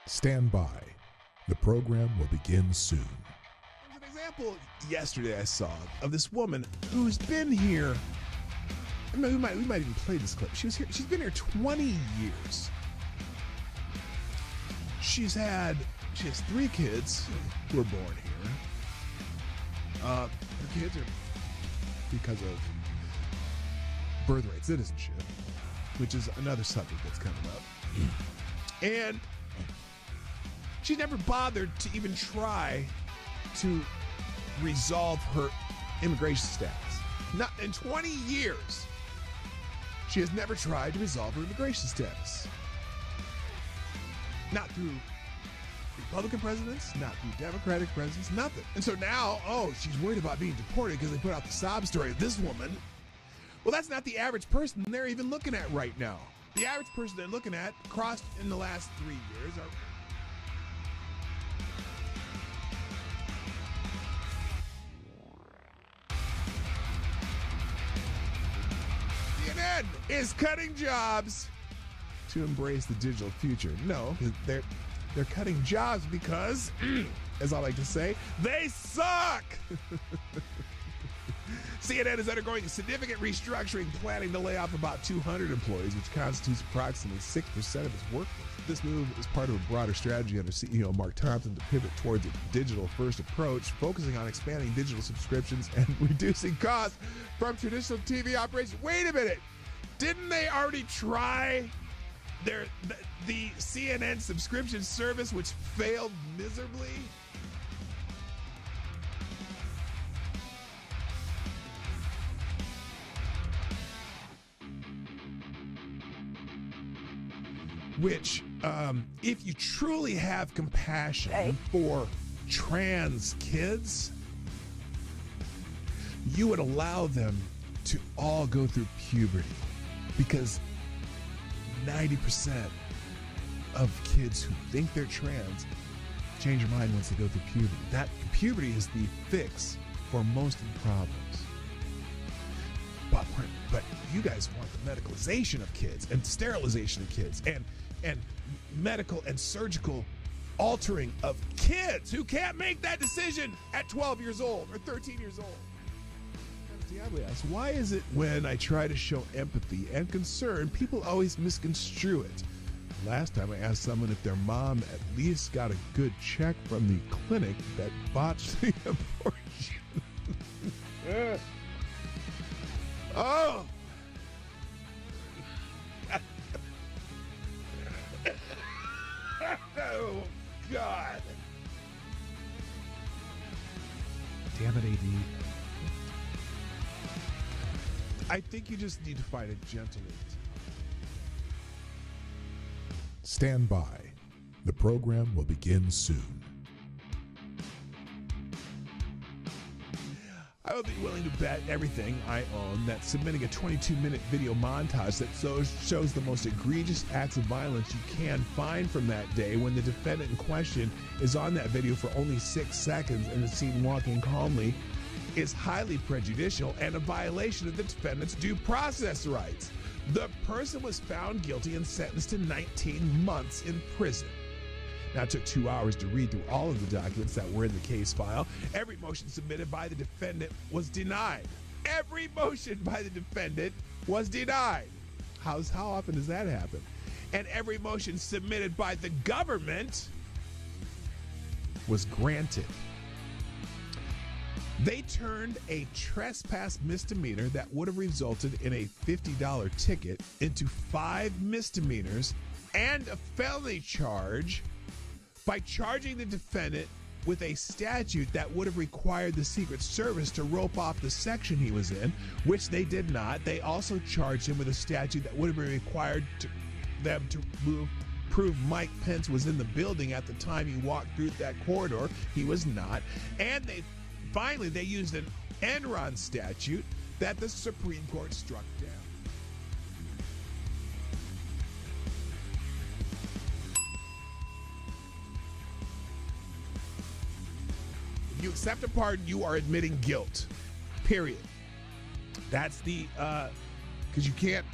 Stand by. The program will begin soon. There's an example yesterday I saw of this woman who's been here. I mean, we might even play this clip. She's been here 20 years. She has 3 kids who were born here. Her kids are because of birthright citizenship, which is another subject that's coming up. And she never bothered to even try to resolve her immigration status. Not in 20 years, she has never tried to resolve her immigration status. Not through Republican presidents, not through Democratic presidents, nothing. And so now, she's worried about being deported because they put out the sob story of this woman. Well, that's not the average person they're even looking at right now. The average person they're looking at, crossed in the last 3 years, are CNN is cutting jobs to embrace the digital future. No, they're cutting jobs because, as I like to say, they suck. CNN is undergoing significant restructuring, planning to lay off about 200 employees, which constitutes approximately 6% of its workforce. This move is part of a broader strategy under CEO Mark Thompson to pivot towards a digital-first approach, focusing on expanding digital subscriptions and reducing costs from traditional TV operations. Wait a minute. Didn't they already try the CNN subscription service, which failed miserably? Which, if you truly have compassion for trans kids, you would allow them to all go through puberty, because 90% of kids who think they're trans change their mind once they go through puberty. That puberty is the fix for most of the problems. But you guys want the medicalization of kids and sterilization of kids and medical and surgical altering of kids who can't make that decision at 12 years old or 13 years old. Diablo asks, why is it when I try to show empathy and concern, people always misconstrue it? Last time I asked someone if their mom at least got a good check from the clinic that botched the abortion. Oh! Oh, God. Damn it, AD. I think you just need to find a gentle way. Stand by. The program will begin soon. I would be willing to bet everything I own that submitting a 22-minute video montage that shows the most egregious acts of violence you can find from that day, when the defendant in question is on that video for only 6 seconds and is seen walking calmly, is highly prejudicial and a violation of the defendant's due process rights. The person was found guilty and sentenced to 19 months in prison. Now, it took 2 hours to read through all of the documents that were in the case file. Every motion submitted by the defendant was denied. Every motion by the defendant was denied. How often does that happen? And every motion submitted by the government was granted. They turned a trespass misdemeanor that would have resulted in a $50 ticket into 5 misdemeanors and a felony charge by charging the defendant with a statute that would have required the Secret Service to rope off the section he was in, which they did not. They also charged him with a statute that would have been required them to prove Mike Pence was in the building at the time he walked through that corridor. He was not. And they used an Enron statute that the Supreme Court struck down. If you accept a pardon, you are admitting guilt. Period. That's the, because you can't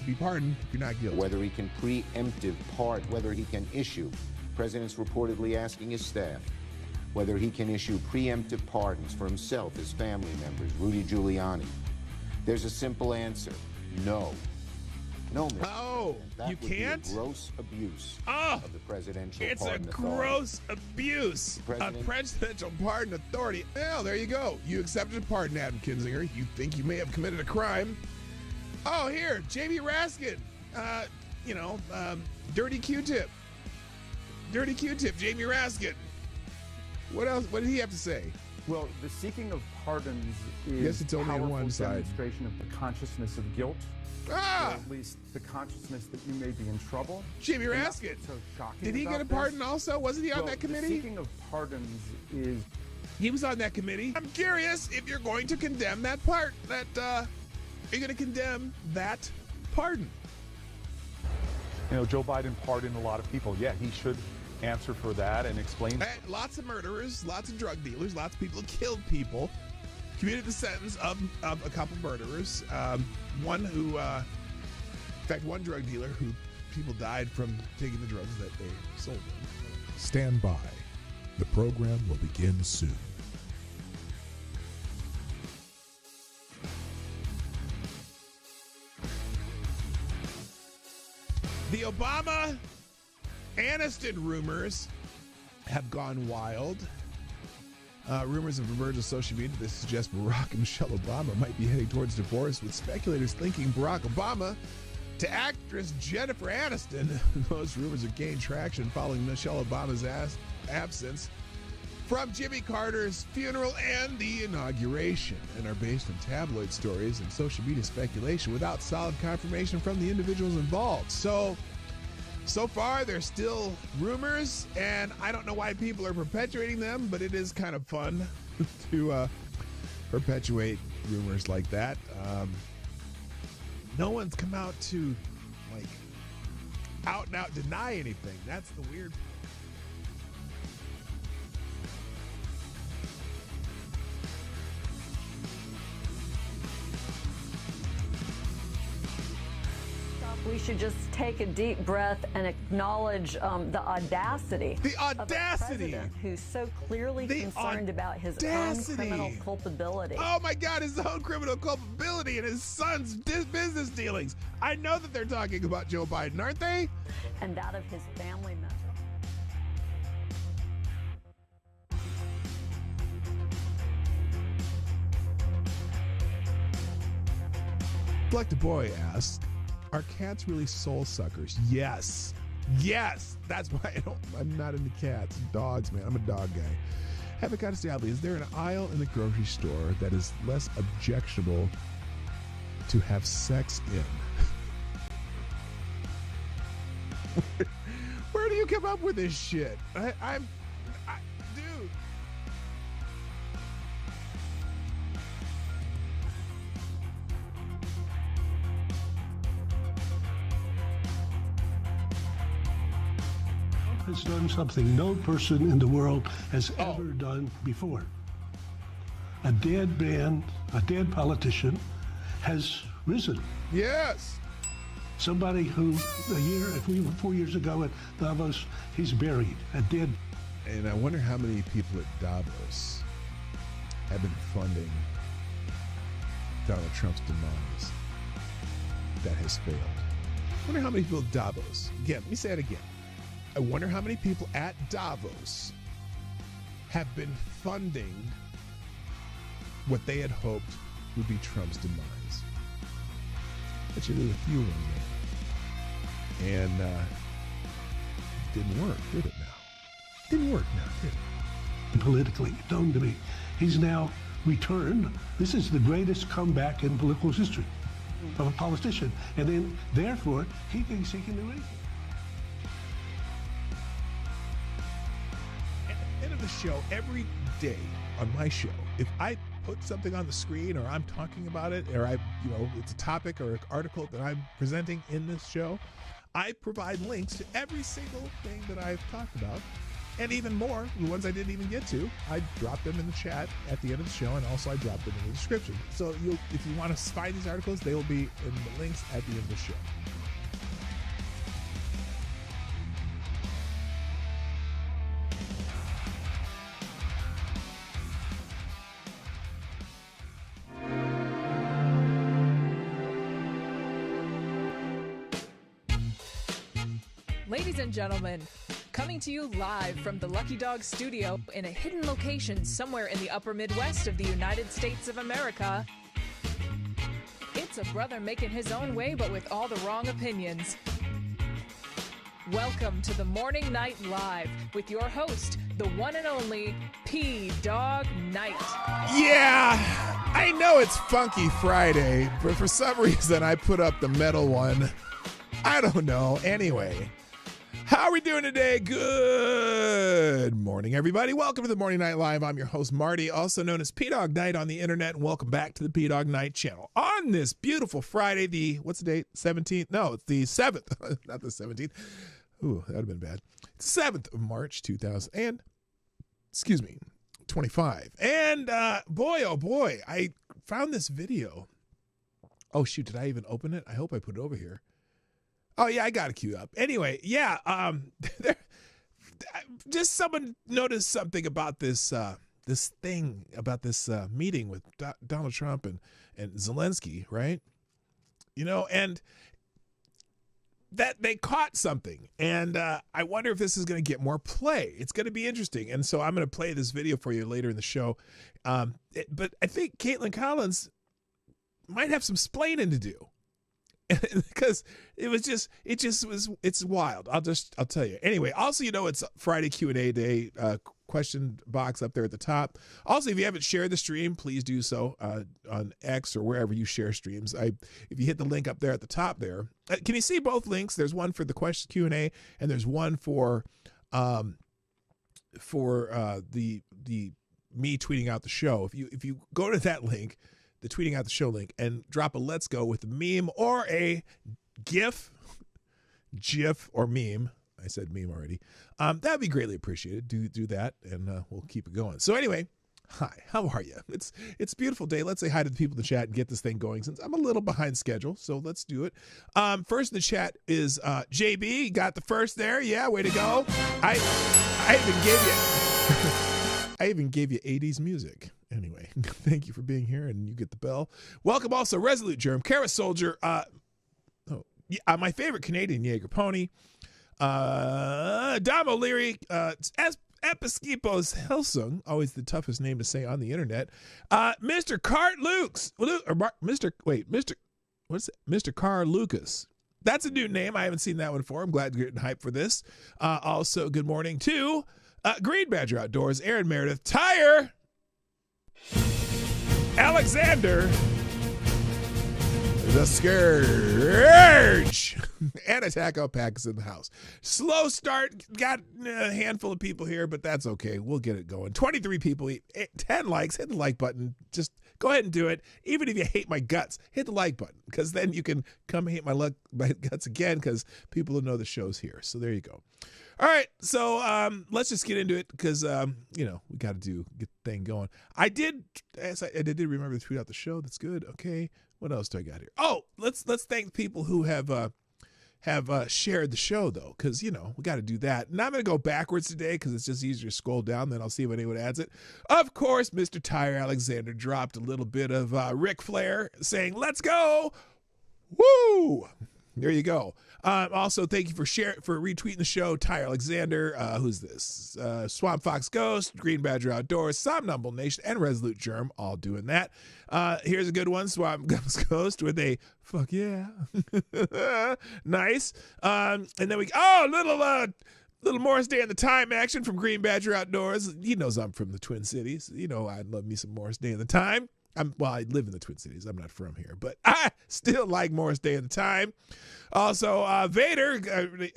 be pardoned if you're not guilty. Whether he can preemptive pardon, whether he can issue President's reportedly asking his staff whether he can issue preemptive pardons for himself, his family members, Rudy Giuliani. There's a simple answer: no. No, Mr. Oh, that you would can't? Be a gross abuse Oh, of the presidential it's a pardon authority. gross abuse of presidential pardon authority. Well, there you go. You accepted a pardon, Adam Kinzinger. You think you may have committed a crime. Oh, here, Jamie Raskin. Dirty Q-tip. Dirty Q-tip, Jamie Raskin. What else? What did he have to say? Well, the seeking of pardons is Yes, it's only on powerful one side. demonstration of the consciousness of guilt, or at least the consciousness that you may be in trouble. Jamie And that's Raskin. what's so shocking Did he get a about pardon this. also? Wasn't he on Well, that committee? The seeking of pardons is... He was on that committee. I'm curious if you're going to condemn that part. Are you going to condemn that pardon? You know, Joe Biden pardoned a lot of people. Yeah, he should answer for that and explain. Lots of murderers, lots of drug dealers, lots of people who killed people, commuted the sentence of a couple murderers. One who, in fact, one drug dealer who people died from taking the drugs that they sold them. Stand by. The program will begin soon. The Obama Aniston rumors have gone wild. Rumors have emerged on social media that suggest Barack and Michelle Obama might be heading towards divorce, with speculators linking Barack Obama to actress Jennifer Aniston. Those rumors have gained traction following Michelle Obama's absence from Jimmy Carter's funeral and the inauguration, and are based on tabloid stories and social media speculation without solid confirmation from the individuals involved. So far, they're still rumors, and I don't know why people are perpetuating them, but it is kind of fun to perpetuate rumors like that. No one's come out to, out and out deny anything. That's the weird part. We should just take a deep breath and acknowledge the audacity. The audacity! Of a president who's so clearly concerned about his own criminal culpability. Oh my God, his own criminal culpability and his son's business dealings. I know that they're talking about Joe Biden, aren't they? And that of his family members. Like the boy asked, are cats really soul suckers? Yes. Yes. That's why I'm not into cats. Dogs, man. I'm a dog guy. Have it got to say, is there an aisle in the grocery store that is less objectionable to have sex in? Where do you come up with this shit? Dude. Has done something no person in the world has ever done before. A dead man, a dead politician, has risen. Yes. Somebody who 4 years ago at Davos, he's buried, a dead. And I wonder how many people at Davos have been funding Donald Trump's demise that has failed. I wonder how many people at Davos, again, let me say it again. I wonder how many people at Davos have been funding what they had hoped would be Trump's demise. Bet you there's a few of them there. And it didn't work, did it now? Didn't work now, did it? Politically known to me. He's now returned. This is the greatest comeback in political history of a politician. And then, therefore, he thinks he can do anything. The show every day on my show, if I put something on the screen or I'm talking about it, or it's a topic or an article that I'm presenting in this show, I provide links to every single thing that I've talked about, and even more, the ones I didn't even get to. I drop them in the chat at the end of the show, and also I drop them in the description. So if you want to find these articles, they will be in the links at the end of the show. Ladies and gentlemen, coming to you live from the Lucky Dog studio in a hidden location somewhere in the upper Midwest of the United States of America, it's a brother making his own way but with all the wrong opinions. Welcome to the Morning Night Live with your host, the one and only Dawg Knight. Yeah, I know it's Funky Friday, but for some reason I put up the metal one. I don't know. Anyway, how are we doing today? Good morning, everybody. Welcome to the Morning Night Live. I'm your host, Marty, also known as Dawg Knight on the internet, and welcome back to the Dawg Knight Channel. On this beautiful Friday, what's the date? 17th? No, it's the 7th, not the 17th. Ooh, that would have been bad. 7th of March, 25. And boy, oh boy, I found this video. Oh shoot, did I even open it? I hope I put it over here. Oh yeah, I got it queued up. Anyway, yeah, just someone noticed something about this thing about this meeting with Donald Trump and Zelenskyy, right? You know, and that they caught something, and I wonder if this is going to get more play. It's going to be interesting, and so I'm going to play this video for you later in the show. But I think Kaitlin Collins might have some splaining to do. Because it's wild. I'll tell you. Anyway, also, you know, it's Friday Q&A day, question box up there at the top. Also, if you haven't shared the stream, please do so on X or wherever you share streams. If you hit the link up there at the top there, can you see both links? There's one for the question Q&A, and there's one for the me tweeting out the show. If you go to that link, the tweeting out the show link, and drop a let's go with a meme or a GIF or meme. I said meme already. That'd be greatly appreciated. Do that, and we'll keep it going. So anyway, hi, how are you? It's a beautiful day. Let's say hi to the people in the chat and get this thing going since I'm a little behind schedule. So let's do it. First in the chat is JB. Got the first there. Yeah, way to go. I even gave you 80s music. Anyway, thank you for being here, and you get the bell. Welcome also Resolute Germ, Kara Soldier, my favorite Canadian Jaeger pony, Dom O'Leary, Episkipos Helsung, always the toughest name to say on the internet, Mr. Cart Lukes, Mr. Carl Lucas. That's a new name. I haven't seen that one before. I'm glad you're getting hyped for this. Also, good morning to Green Badger Outdoors, Aaron Meredith, Tyre, Alexander, the Scourge, and Attack Pack is in the house. Slow start, got a handful of people here, but that's okay. We'll get it going. 23 people, 10 likes. Hit the like button. Just go ahead and do it. Even if you hate my guts, hit the like button, because then you can come hate my guts again, because people will know the show's here. So there you go. All right, so let's just get into it, because we got to get the thing going. I did remember to tweet out the show. That's good. Okay, what else do I got here? Oh, let's thank people who have shared the show, though, because we got to do that. And I'm going to go backwards today because it's just easier to scroll down. Then I'll see if anyone adds it. Of course, Mr. Tyre Alexander dropped a little bit of Ric Flair saying, "Let's go, woo!" There you go. Also, thank you for retweeting the show. Tyre Alexander, who's this? Swamp Fox Ghost, Green Badger Outdoors, Somnambul Nation, and Resolute Germ, all doing that. Here's a good one. Swamp Fox Ghost with a fuck yeah. Nice. And then little Morris Day in the Time action from Green Badger Outdoors. He knows I'm from the Twin Cities. I love me some Morris Day in the Time. I live in the Twin Cities. I'm not from here, but I still like Morris Day in the Time. Also, Vader,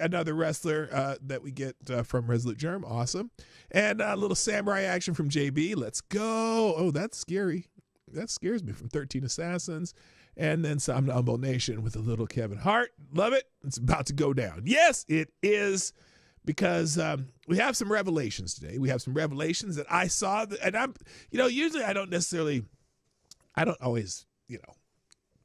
another wrestler that we get from Resolute Germ. Awesome. And a little samurai action from JB. Let's go. Oh, that's scary. That scares me, from 13 Assassins. And then Somnambul Nation with a little Kevin Hart. Love it. It's about to go down. Yes, it is. Because we have some revelations today. We have some revelations that I saw. And I'm, usually I don't always,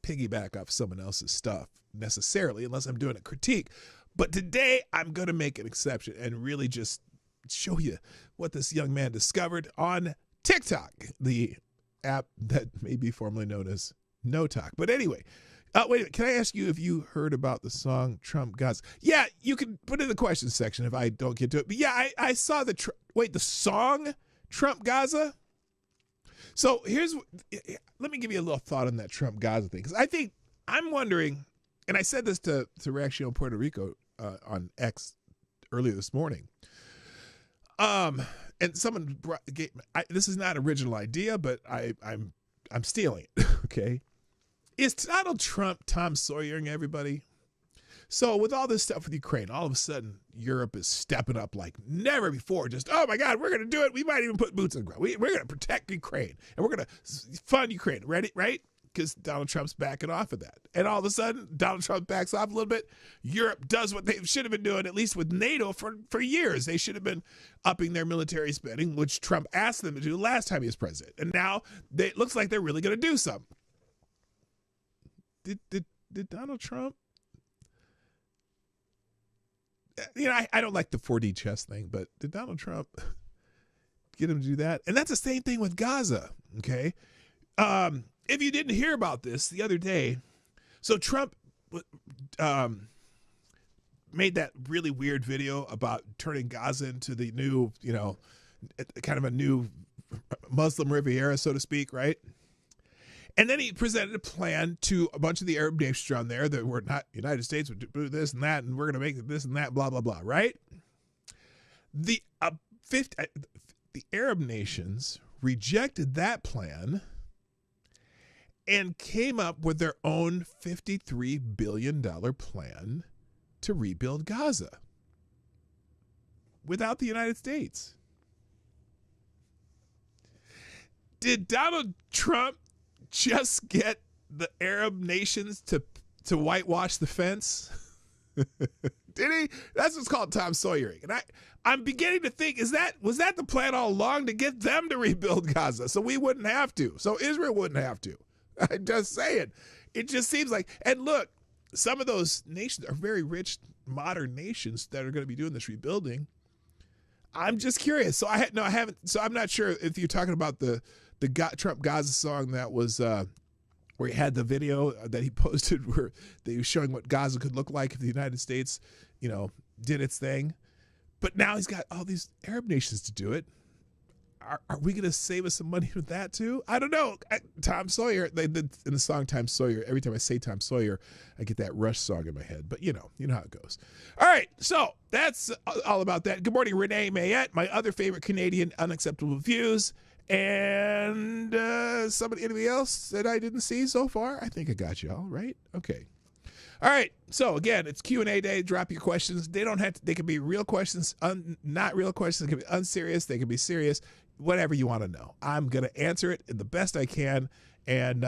piggyback off someone else's stuff necessarily, unless I'm doing a critique. But today I'm going to make an exception and really just show you what this young man discovered on TikTok, the app that may be formerly known as No Talk. But anyway, Wait a minute. Can I ask you if you heard about the song Trump Gaza? Yeah, you can put it in the question section if I don't get to it. But yeah, I saw the song Trump Gaza. So let me give you a little thought on that Trump Gaza thing. Because I'm wondering, and I said this to Reaction Puerto Rico on X earlier this morning. And someone this is not an original idea, but I'm stealing it. Okay. Is Donald Trump Tom Sawyering everybody? So with all this stuff with Ukraine, all of a sudden Europe is stepping up like never before. Just, oh my God, we're going to do it. We might even put boots on the ground. We're going to protect Ukraine and we're going to fund Ukraine. Ready? Right? Because Donald Trump's backing off of that. And all of a sudden, Donald Trump backs off a little bit. Europe does what they should have been doing, at least with NATO, for years. They should have been upping their military spending, which Trump asked them to do last time he was president. And now it looks like they're really going to do something. Did Donald Trump? I don't like the 4D chess thing, but did Donald Trump get him to do that? And that's the same thing with Gaza, okay? If you didn't hear about this the other day, so Trump made that really weird video about turning Gaza into the new, kind of a new Muslim Riviera, so to speak, right? And then he presented a plan to a bunch of the Arab nations around there that were not United States would do this and that, and we're going to make this and that, blah, blah, blah, right? The Arab nations rejected that plan and came up with their own $53 billion plan to rebuild Gaza without the United States. Did Donald Trump just get the Arab nations to whitewash the fence? Did he? That's what's called Tom Sawyering. And I'm beginning to think, was that the plan all along, to get them to rebuild Gaza so we wouldn't have to, so Israel wouldn't have to? I'm just saying. It just seems like, and look, some of those nations are very rich, modern nations that are going to be doing this rebuilding. I'm just curious. So I haven't. So I'm not sure if you're talking about the Trump Gaza song that was where he had the video that he posted where they were showing what Gaza could look like if the United States, did its thing. But now he's got all these Arab nations to do it. Are we going to save us some money with that too? I don't know. Tom Sawyer, they did in the song Tom Sawyer. Every time I say Tom Sawyer, I get that Rush song in my head. But you know how it goes. All right, so that's all about that. Good morning, Renee Mayette, my other favorite Canadian unacceptable views. And anybody else that I didn't see so far? I think I got you all right. Okay. All right. So again, it's Q&A day. Drop your questions. They don't have to. They can be real questions, not real questions. They can be unserious. They can be serious. Whatever you want to know, I'm gonna answer it the best I can. And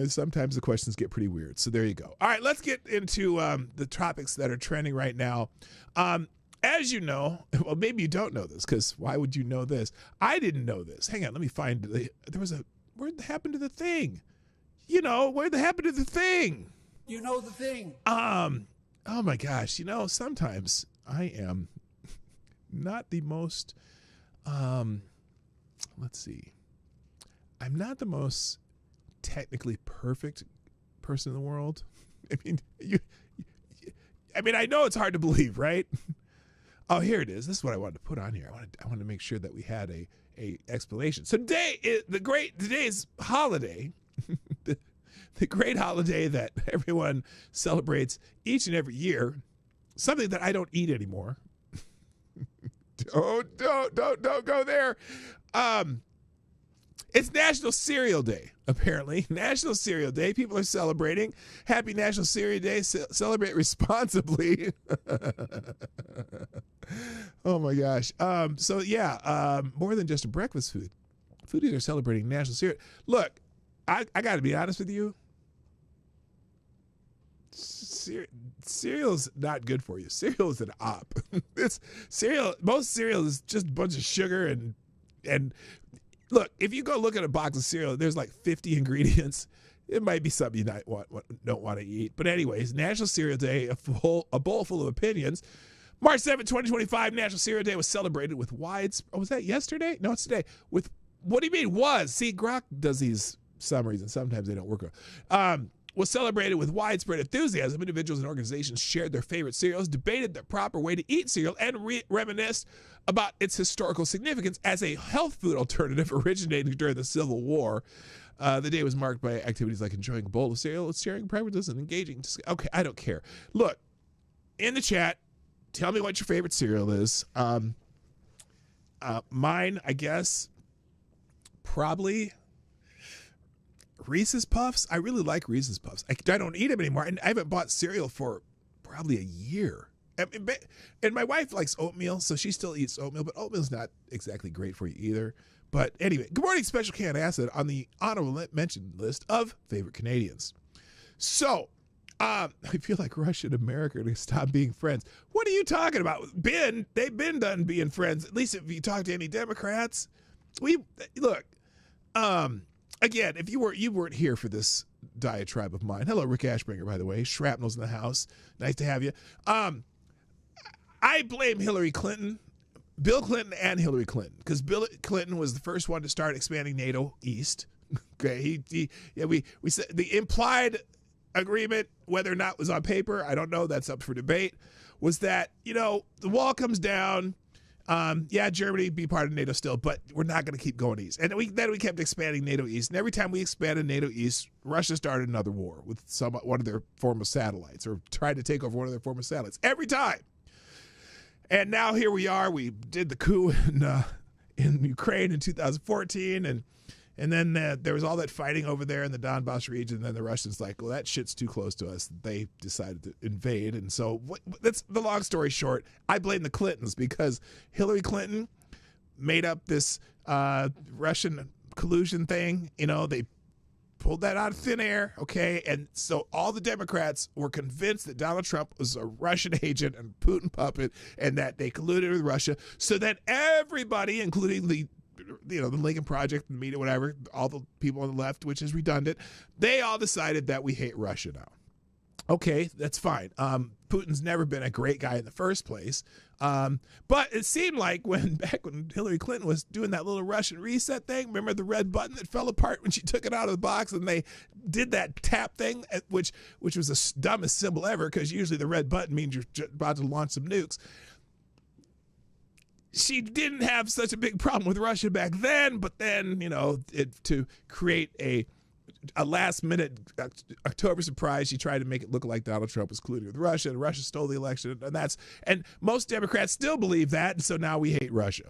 sometimes the questions get pretty weird. So there you go. All right. Let's get into the topics that are trending right now. As you know, well, maybe you don't know this, because why would you know this? I didn't know this. Hang on, let me find where'd happened to the thing? Where'd happened to the thing? You know the thing. Oh my gosh, sometimes I am not the most, let's see. I'm not the most technically perfect person in the world. I know it's hard to believe, right? Oh, here it is. This is what I wanted to put on here. I wanted to make sure that we had a explanation. So today's holiday, the great holiday that everyone celebrates each and every year, something that I don't eat anymore. Don't go there. It's National Cereal Day, apparently. National Cereal Day. People are celebrating. Happy National Cereal Day. Celebrate responsibly. Oh, my gosh. More than just a breakfast food. Foodies are celebrating National Cereal. Look, I got to be honest with you. Cereal's not good for you. Cereal is an op. Most cereal is just a bunch of sugar and look, if you go look at a box of cereal, there's like 50 ingredients. It might be something you don't want to eat. But anyways, National Cereal Day, a bowl full of opinions. March 7, 2025, National Cereal Day was celebrated with was that yesterday? No, it's today. What do you mean was? See, Grok does these some reason. Sometimes they don't work. Was celebrated with widespread enthusiasm. Individuals and organizations shared their favorite cereals, debated the proper way to eat cereal, and reminisced about its historical significance as a health food alternative originating during the Civil War. The day was marked by activities like enjoying a bowl of cereal, sharing preferences, and engaging. Okay, I don't care. Look, in the chat, tell me what your favorite cereal is. Mine, I guess, probably Reese's Puffs. I really like Reese's Puffs. I don't eat them anymore, and I haven't bought cereal for probably a year. And my wife likes oatmeal, so she still eats oatmeal, but oatmeal's not exactly great for you either. But anyway, good morning, Special Can Acid on the honorable mention list of favorite Canadians. So, I feel like Russia and America are going to stop being friends. What are you talking about? They've been done being friends. At least if you talk to any Democrats. Again, if you weren't here for this diatribe of mine. Hello, Rick Ashbringer, by the way. Shrapnel's in the house. Nice to have you. I blame Hillary Clinton, Bill Clinton and Hillary Clinton, because Bill Clinton was the first one to start expanding NATO east. Okay, we said the implied agreement, whether or not it was on paper, I don't know. That's up for debate. Was that the wall comes down. Germany be part of NATO still, but we're not going to keep going east. And then we kept expanding NATO east. And every time we expanded NATO east, Russia started another war with one of their former satellites, or tried to take over one of their former satellites. Every time. And now here we are. We did the coup in Ukraine in 2014, and then there was all that fighting over there in the Donbass region. And then the Russians like, well, that shit's too close to us. They decided to invade. And so that's the long story short. I blame the Clintons because Hillary Clinton made up this Russian collusion thing. They pulled that out of thin air. Okay. And so all the Democrats were convinced that Donald Trump was a Russian agent and Putin puppet, and that they colluded with Russia. So that everybody, including the Lincoln Project, the media, whatever, all the people on the left, which is redundant, they all decided that we hate Russia now. Okay, that's fine. Putin's never been a great guy in the first place. But it seemed like back when Hillary Clinton was doing that little Russian reset thing, remember the red button that fell apart when she took it out of the box, and they did that tap thing, which was the dumbest symbol ever, because usually the red button means you're about to launch some nukes. She didn't have such a big problem with Russia back then, but then, to create a last-minute October surprise, she tried to make it look like Donald Trump was colluding with Russia, and Russia stole the election, and most Democrats still believe that, and so now we hate Russia.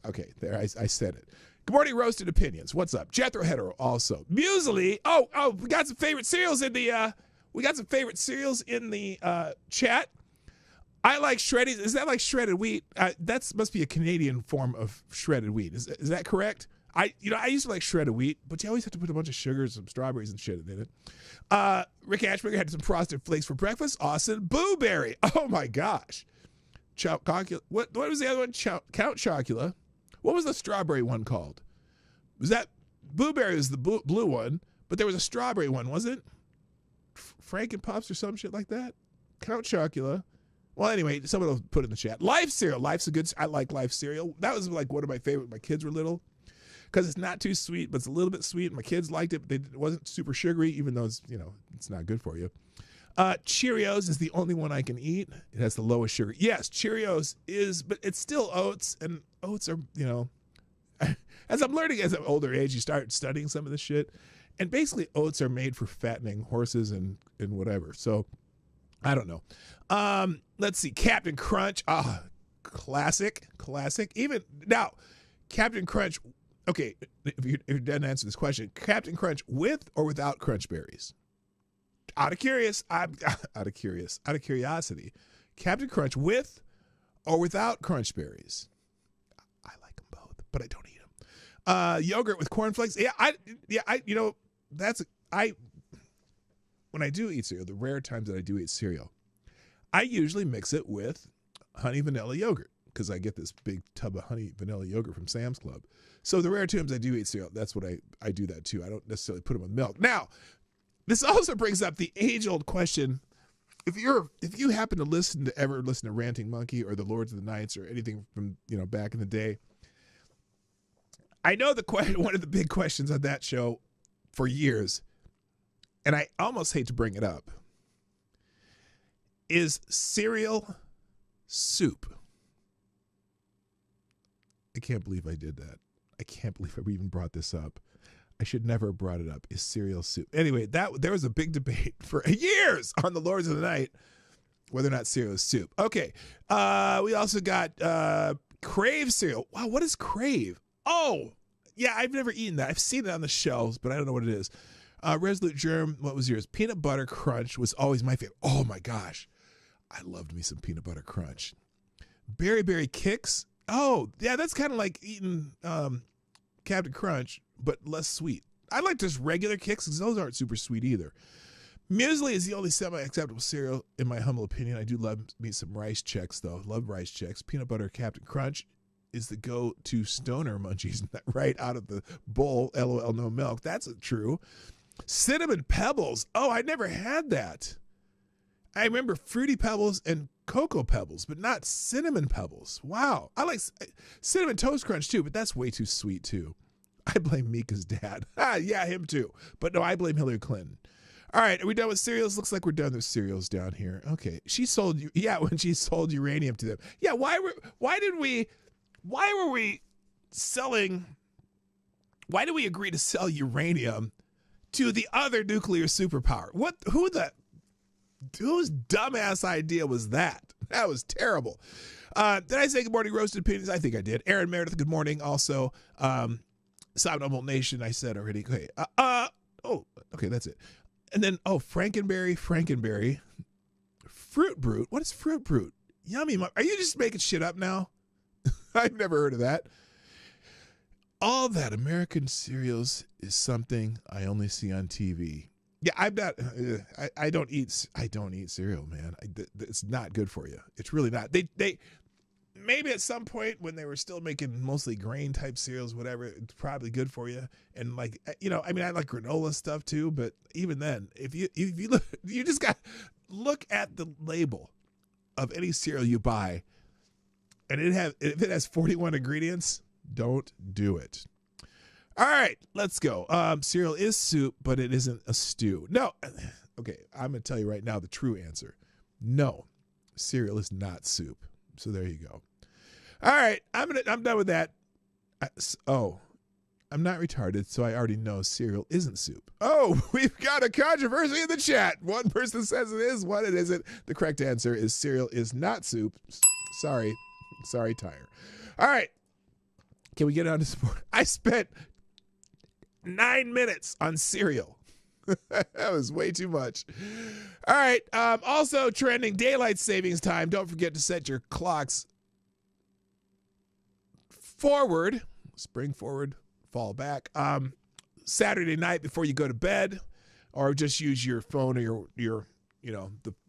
Okay, there, I said it. Good morning, Roasted Opinions. What's up? Jethro Hetero also. Muesli. Oh, we got some favorite cereals in the chat. I like shredded. Is that like shredded wheat? That must be a Canadian form of shredded wheat. Is that correct? I used to like shredded wheat, but you always have to put a bunch of sugars, some strawberries and shit in it. Rick Ashberger had some Frosted Flakes for breakfast. Awesome. Blueberry. Oh my gosh. What was the other one? Count Chocula. What was the strawberry one called? Was that Blueberry was the blue one, but there was a strawberry one, wasn't it? Franken Puffs or some shit like that? Count Chocula. Well, anyway, someone will put it in the chat. Life cereal. I like Life cereal. That was like one of my favorite when my kids were little, because it's not too sweet, but it's a little bit sweet. My kids liked it, but it wasn't super sugary, even though it's not good for you. Cheerios is the only one I can eat. It has the lowest sugar. Yes, Cheerios is, but it's still oats, and oats are, as I'm learning as an older age, you start studying some of this shit, and basically oats are made for fattening horses and whatever. So I don't know. Let's see. Captain Crunch. Classic. Even now, Captain Crunch. Okay, if you didn't answer this question, Captain Crunch with or without crunch berries? Out of curiosity, Captain Crunch with or without crunch berries? I like them both, but I don't eat them. Yogurt with cornflakes. When I do eat cereal, the rare times that I do eat cereal, I usually mix it with honey vanilla yogurt, because I get this big tub of honey vanilla yogurt from Sam's Club. So the rare times I do eat cereal, that's what I do that too. I don't necessarily put them with milk. Now, this also brings up the age-old question. If you happen to ever listen to Ranting Monkey or the Lords of the Knights or anything from back in the day, I know one of the big questions on that show for years, and I almost hate to bring it up, is cereal soup. I can't believe I did that. I can't believe I even brought this up. I should never have brought it up. Is cereal soup? Anyway, there was a big debate for years on the Lords of the Night whether or not cereal is soup. Okay. We also got Crave cereal. Wow, what is Crave? Oh, yeah, I've never eaten that. I've seen it on the shelves, but I don't know what it is. Resolute Germ, what was yours? Peanut Butter Crunch was always my favorite. Oh, my gosh. I loved me some Peanut Butter Crunch. Berry Berry Kicks. Oh, yeah, that's kind of like eating Captain Crunch, but less sweet. I like just regular Kicks because those aren't super sweet either. Muesli is the only semi-acceptable cereal, in my humble opinion. I do love me some Rice Chex, though. Love Rice Chex. Peanut Butter Captain Crunch is the go-to stoner munchies right out of the bowl. LOL, no milk. That's true. Cinnamon Pebbles. Oh, I never had that. I remember Fruity Pebbles and Cocoa Pebbles, but not Cinnamon Pebbles. Wow. I like Cinnamon Toast Crunch, too, but that's way too sweet, too. I blame Mika's dad. Yeah, him, too. But no, I blame Hillary Clinton. All right, are we done with cereals? Looks like we're done with cereals down here. Okay, she sold you. Yeah, when she sold uranium to them. Yeah, why were we selling? Why did we agree to sell uranium to the other nuclear superpower? Whose dumbass idea was that? That was terrible. Did I say good morning, Roasted Opinions? I think I did. Aaron Meredith, good morning. Also, Sound Nation, I said already. Okay. Okay, that's it. And then, Frankenberry. Fruit Brute. What is Fruit Brute? Yummy. Are you just making shit up now? I've never heard of that. All that American cereals is something I only see on TV. Yeah, I'm not. I don't eat cereal, man. It's not good for you. It's really not. They maybe at some point when they were still making mostly grain type cereals, whatever, it's probably good for you. And I like granola stuff too. But even then, if you look, you just got look at the label of any cereal you buy, and if it has 41 ingredients, don't do it. All right, let's go. Cereal is soup, but it isn't a stew. No. Okay, I'm going to tell you right now the true answer. No, cereal is not soup. So there you go. All right, I'm done with that. I'm not retarded, so I already know cereal isn't soup. Oh, we've got a controversy in the chat. One person says it is, one it isn't. The correct answer is cereal is not soup. Sorry, Tyre. All right, can we get on to sport? I spent 9 minutes on cereal. That was way too much. All right. Also trending daylight savings time. Don't forget to set your clocks forward. Spring forward, fall back. Saturday night before you go to bed, or just use your phone or your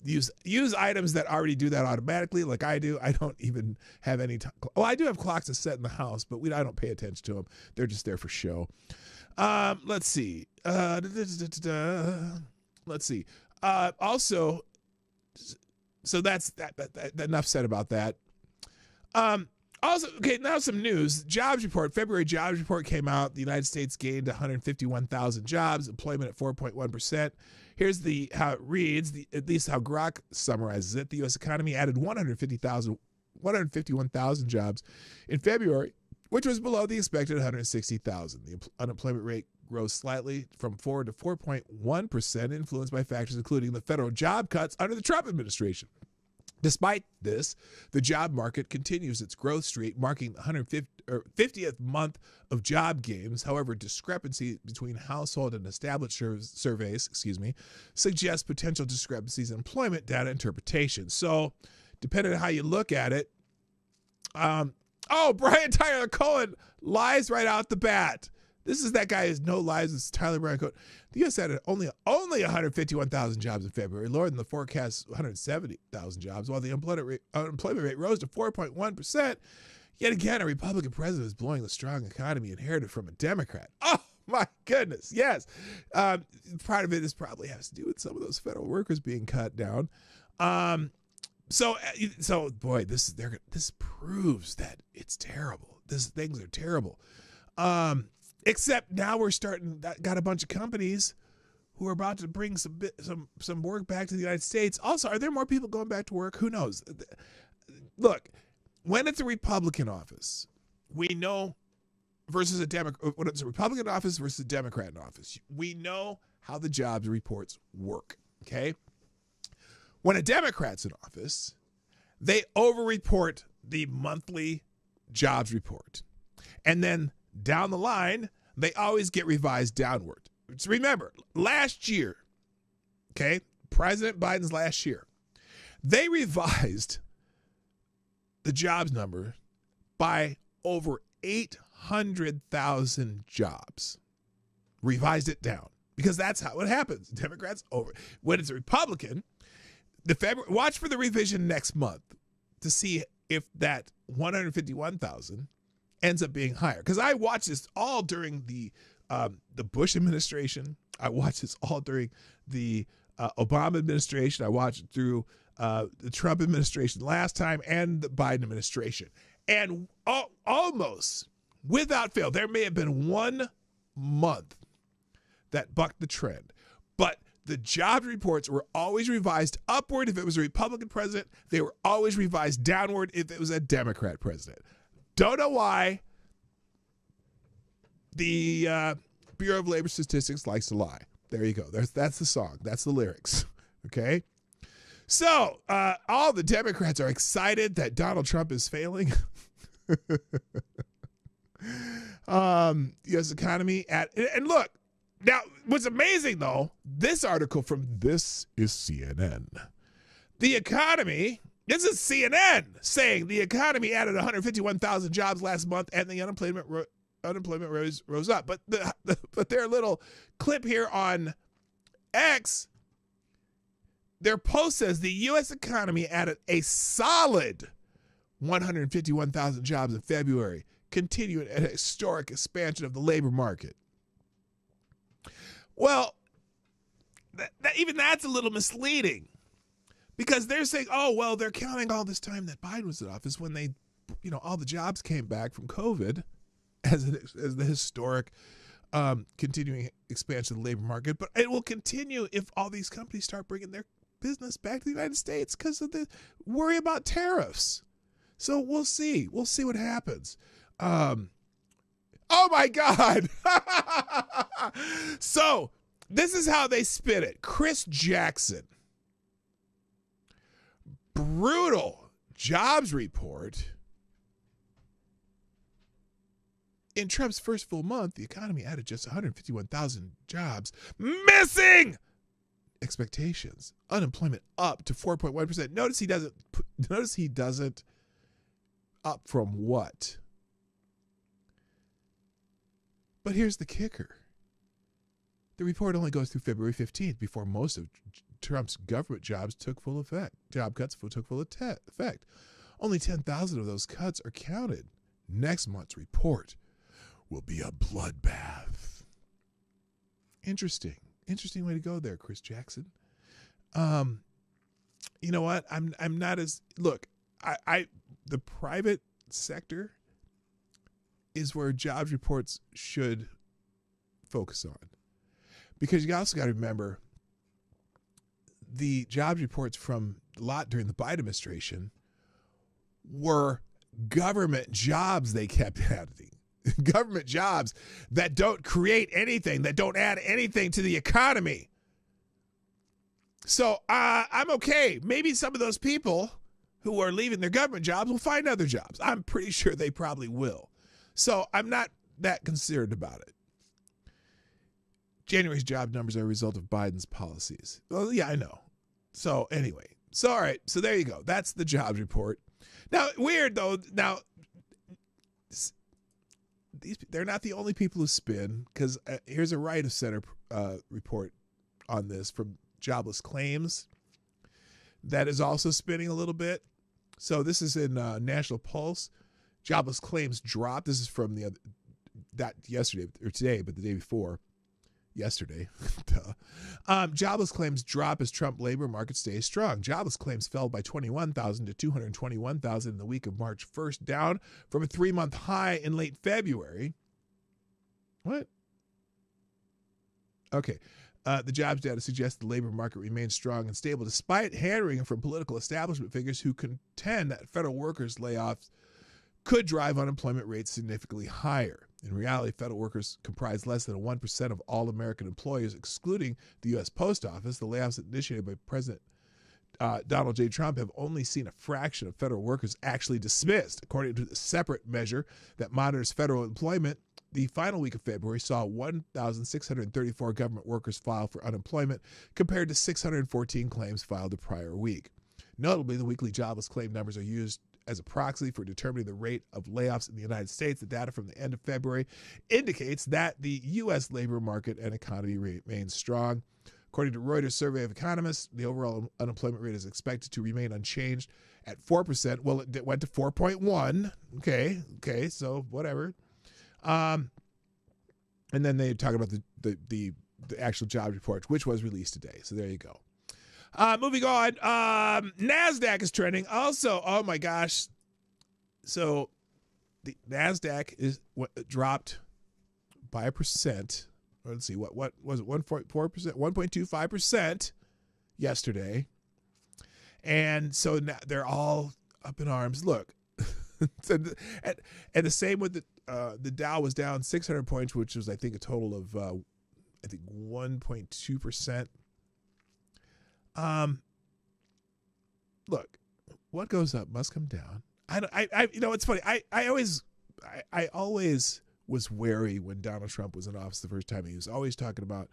use items that already do that automatically, like I do. I don't even have any. Well, I do have clocks that set in the house, but I don't pay attention to them. They're just there for show. Let's see. Let's see. Also, so that's that. Enough said about that. Also, okay, now some news. Jobs report. February jobs report came out. The United States gained 151,000 jobs. Employment at 4.1%. Here's how it reads. At least how Grok summarizes it. The U.S. economy added 151,000 jobs in February, which was below the expected 160,000. The unemployment rate rose slightly from 4 to 4.1%, influenced by factors including the federal job cuts under the Trump administration. Despite this, the job market continues its growth streak, marking the 150th month of job gains. However, discrepancy between household and established surveys, suggests potential discrepancies in employment data interpretation. So, depending on how you look at it, Brian Tyler Cohen lies right out the bat. This is that guy who has no lies. It's Tyler Brian Cohen. The U.S. added only 151,000 jobs in February, lower than the forecast 170,000 jobs, while the unemployment rate rose to 4.1%. Yet again, a Republican president is blowing the strong economy inherited from a Democrat. Oh, my goodness, yes. Part of it probably has to do with some of those federal workers being cut down. So boy, this proves that it's terrible. Things are terrible. Except now we're got a bunch of companies who are about to bring some work back to the United States. Also, are there more people going back to work? Who knows? Look, when it's a Republican office, we know versus a Democrat. When it's a Republican office versus a Democrat in office, we know how the jobs reports work. Okay, when a Democrat's in office, they overreport the monthly jobs report, and then down the line, they always get revised downward. So remember, last year, okay, President Biden's last year, they revised the jobs number by over 800,000 jobs. Revised it down because that's how it happens. Democrats over. When it's a Republican, watch for the revision next month to see if that 151,000 ends up being higher. Because I watched this all during the Bush administration. I watched this all during the Obama administration. I watched it through the Trump administration last time and the Biden administration. And almost without fail, there may have been 1 month that bucked the trend. But the job reports were always revised upward if it was a Republican president. They were always revised downward if it was a Democrat president. Don't know why. The Bureau of Labor Statistics likes to lie. There you go. That's the song. That's the lyrics. Okay? So, all the Democrats are excited that Donald Trump is failing. U.S. economy and look, now what's amazing though, this article from This is CNN. The economy, this is CNN saying the economy added 151,000 jobs last month and the unemployment rose up. But their little clip here on X, their post says the U.S. economy added a solid 151,000 jobs in February, continuing a historic expansion of the labor market. Well, even that's a little misleading because they're saying, oh, well, they're counting all this time that Biden was in office when they, all the jobs came back from COVID as the historic continuing expansion of the labor market. But it will continue if all these companies start bringing their business back to the United States because of the worry about tariffs. So we'll see. We'll see what happens. Oh, my God. So this is how they spit it. Chris Jackson. Brutal jobs report. In Trump's first full month, the economy added just 151,000 jobs, missing expectations. Unemployment up to 4.1%. Notice he doesn't up from what? But here's the kicker. The report only goes through February 15th before most of Trump's government jobs took full effect. Job cuts took full effect. Only 10,000 of those cuts are counted. Next month's report will be a bloodbath. Interesting way to go there, Chris Jackson. You know what? I'm not as look. The private sector is where jobs reports should focus on, because you also got to remember the jobs reports from a lot during the Biden administration were government jobs they kept adding. Government jobs that don't create anything, that don't add anything to the economy. So I'm okay. Maybe some of those people who are leaving their government jobs will find other jobs. I'm pretty sure they probably will. So I'm not that concerned about it. January's job numbers are a result of Biden's policies. Well, yeah, I know. So anyway, all right. So there you go. That's the jobs report. Now, weird though. Now, they're not the only people who spin, because here's a right of center report on this from jobless claims that is also spinning a little bit. So this is in National Pulse. Jobless claims dropped. This is from not yesterday or today, but the day before. Yesterday. Jobless claims drop as Trump labor market stays strong. Jobless claims fell by 21,000 to 221,000 in the week of March 1st, down from a 3-month high in late February. What? Okay. The jobs data suggests the labor market remains strong and stable despite hand-wringing from political establishment figures who contend that federal workers' layoffs could drive unemployment rates significantly higher. In reality, federal workers comprise less than 1% of all American employers, excluding the U.S. Post Office. The layoffs initiated by President Donald J. Trump have only seen a fraction of federal workers actually dismissed. According to the separate measure that monitors federal employment, the final week of February saw 1,634 government workers file for unemployment compared to 614 claims filed the prior week. Notably, the weekly jobless claim numbers are used as a proxy for determining the rate of layoffs in the United States. The data from the end of February indicates that the U.S. labor market and economy remains strong. According to Reuters survey of economists, the overall unemployment rate is expected to remain unchanged at 4%. Well, it went to 4.1. Okay, so whatever. And then they talk about the actual job report, which was released today. So there you go. Moving on, NASDAQ is trending. Also, oh my gosh. So the NASDAQ is dropped by 1%. Let's see, what was it? 1.4%, 1.25% yesterday. And so now they're all up in arms. Look, and the same with the Dow was down 600 points, which was, I think, a total of, 1.2%. Look, what goes up must come down. It's funny. I always was wary when Donald Trump was in office the first time. He was always talking about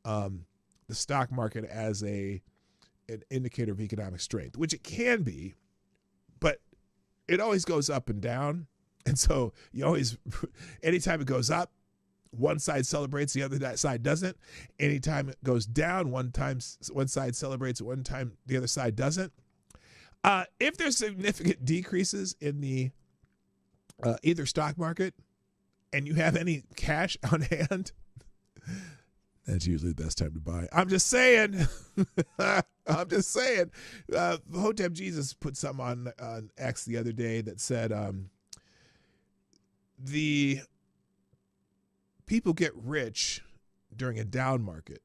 the stock market as an indicator of economic strength, which it can be, but it always goes up and down. And so you always, anytime it goes up, one side celebrates, the other side doesn't. Anytime it goes down, one side celebrates, one time the other side doesn't. If there's significant decreases in the either stock market and you have any cash on hand, that's usually the best time to buy. I'm just saying. Hotep Jesus put something on X the other day that said the people get rich during a down market,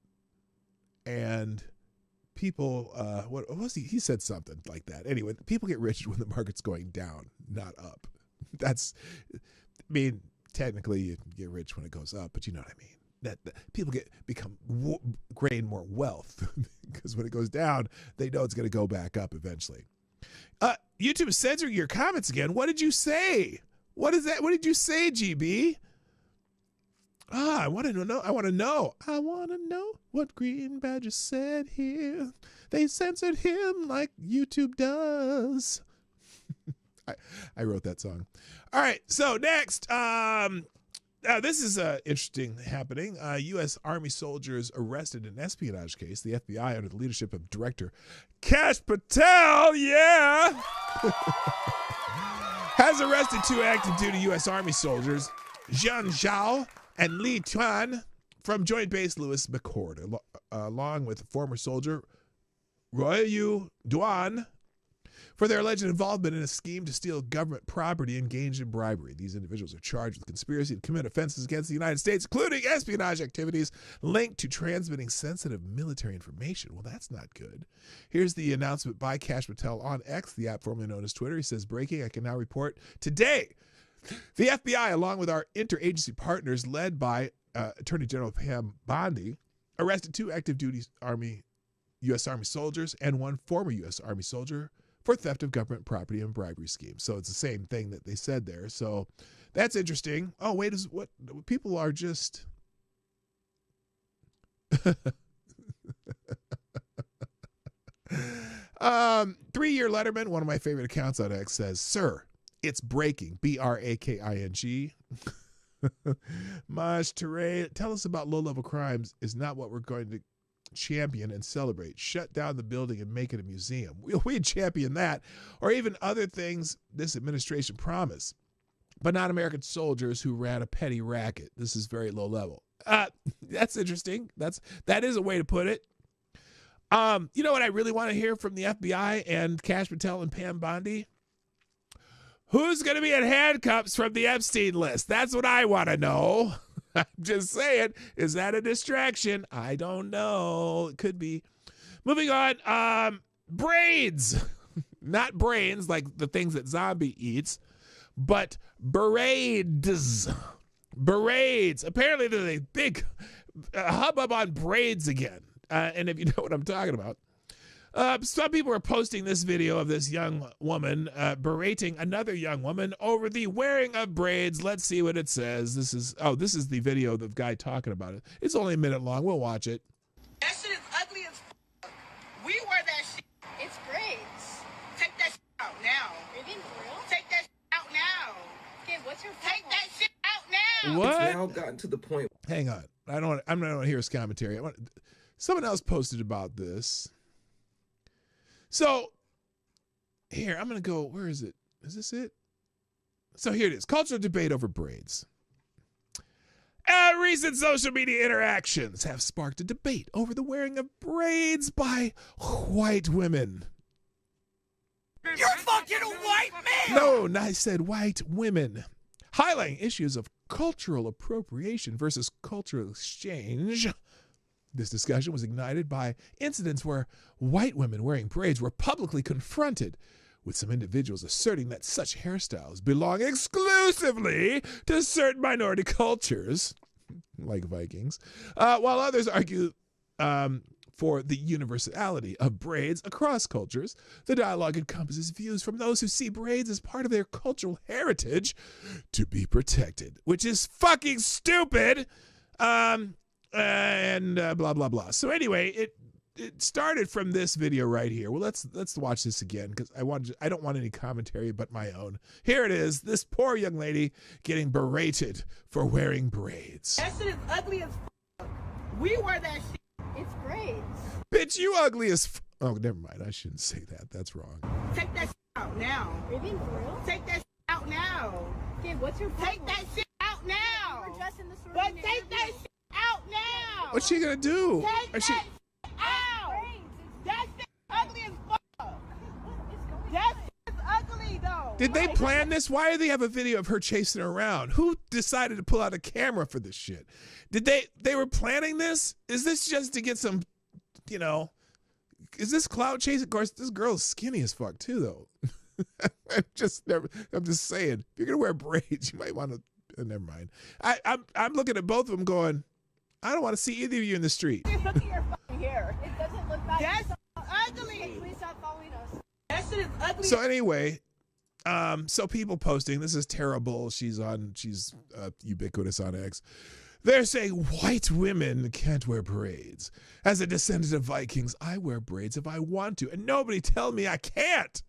and people, what was he? He said something like that. Anyway, people get rich when the market's going down, not up. Technically you get rich when it goes up, but you know what I mean. That people gain more wealth because when it goes down, they know it's going to go back up eventually. YouTube is censoring your comments again. What did you say? What is that? What did you say, GB? I want to know. I want to know what Green Badger said here. They censored him like YouTube does. I wrote that song. All right. So next, this is interesting happening. U.S. Army soldiers arrested in an espionage case. The FBI, under the leadership of Director Kash Patel, has arrested 2 active duty U.S. Army soldiers, Jian Zhao and Li Tuan, from Joint Base Lewis McChord, along with former soldier Royu Duan, for their alleged involvement in a scheme to steal government property engaged in bribery. These individuals are charged with conspiracy to commit offenses against the United States, including espionage activities linked to transmitting sensitive military information. Well, that's not good. Here's the announcement by Kash Patel on X, the app formerly known as Twitter. He says, breaking, I can now report today. The FBI, along with our interagency partners led by Attorney General Pam Bondi, arrested 2 active duty U.S. Army soldiers and 1 former U.S. Army soldier for theft of government property and bribery schemes. So it's the same thing that they said there. So that's interesting. Oh, wait, what people are just 3-year Letterman, one of my favorite accounts on X, says, "Sir, it's breaking." BRAKING. Maj Touré, tell us about low-level crimes is not what we're going to champion and celebrate. Shut down the building and make it a museum. We'd champion that, or even other things this administration promised, but not American soldiers who ran a petty racket. This is very low level. That's interesting. That is a way to put it. You know what I really want to hear from the FBI and Kash Patel and Pam Bondi? Who's going to be in handcuffs from the Epstein list? That's what I want to know. I'm just saying, is that a distraction? I don't know. It could be. Moving on, braids. Not brains like the things that Zombie eats, but braids. Braids. Apparently there's a big hubbub on braids again. And if you know what I'm talking about, some people are posting this video of this young woman berating another young woman over the wearing of braids. Let's see what it says. This is the video of the guy talking about it. It's only a minute long. We'll watch it. That shit is ugly as f***. We wear that shit. It's braids. Take that shit out now. Are you being for real? Take that shit out now. Okay, what's your problem? Take that shit out now. What? It's now gotten to the point. Hang on. I'm not want to hear his commentary. Someone else posted about this. So, here, I'm going to go, where is it? Is this it? So here it is. Cultural debate over braids. Recent social media interactions have sparked a debate over the wearing of braids by white women. You're fucking a white man! No, I said white women. Highlighting issues of cultural appropriation versus cultural exchange. This discussion was ignited by incidents where white women wearing braids were publicly confronted, with some individuals asserting that such hairstyles belong exclusively to certain minority cultures, like Vikings, while others argue for the universality of braids across cultures. The dialogue encompasses views from those who see braids as part of their cultural heritage to be protected, which is fucking stupid. And blah blah blah. So anyway, it started from this video right here. Well, let's watch this again because I don't want any commentary but my own. Here it is. This poor young lady getting berated for wearing braids. That shit is ugly as f***. We wear that shit. It's braids. Bitch, you ugly as f. Oh, never mind. I shouldn't say that. That's wrong. Take that shit out now. Are you being for real? Take that shit out now. Okay, what's your problem? Take that shit out now. We're dressed in the store. But take that shit out now. What's she gonna do? Take that shit out. That shit ugly as fuck. That shit is ugly though. Did they plan this? Why do they have a video of her chasing her around? Who decided to pull out a camera for this shit? Did they were planning this? Is this just to get some, is this clout chase? Of course, this girl's skinny as fuck too though. I'm just saying, if you're gonna wear braids, you might want to. Never mind. I'm looking at both of them going, I don't want to see either of you in the street. Look at your fucking hair. It doesn't look bad. That's ugly. Please stop following us. That shit is ugly. So anyway, so people posting, this is terrible. She's ubiquitous on X. They're saying white women can't wear braids. As a descendant of Vikings, I wear braids if I want to, and nobody tell me I can't.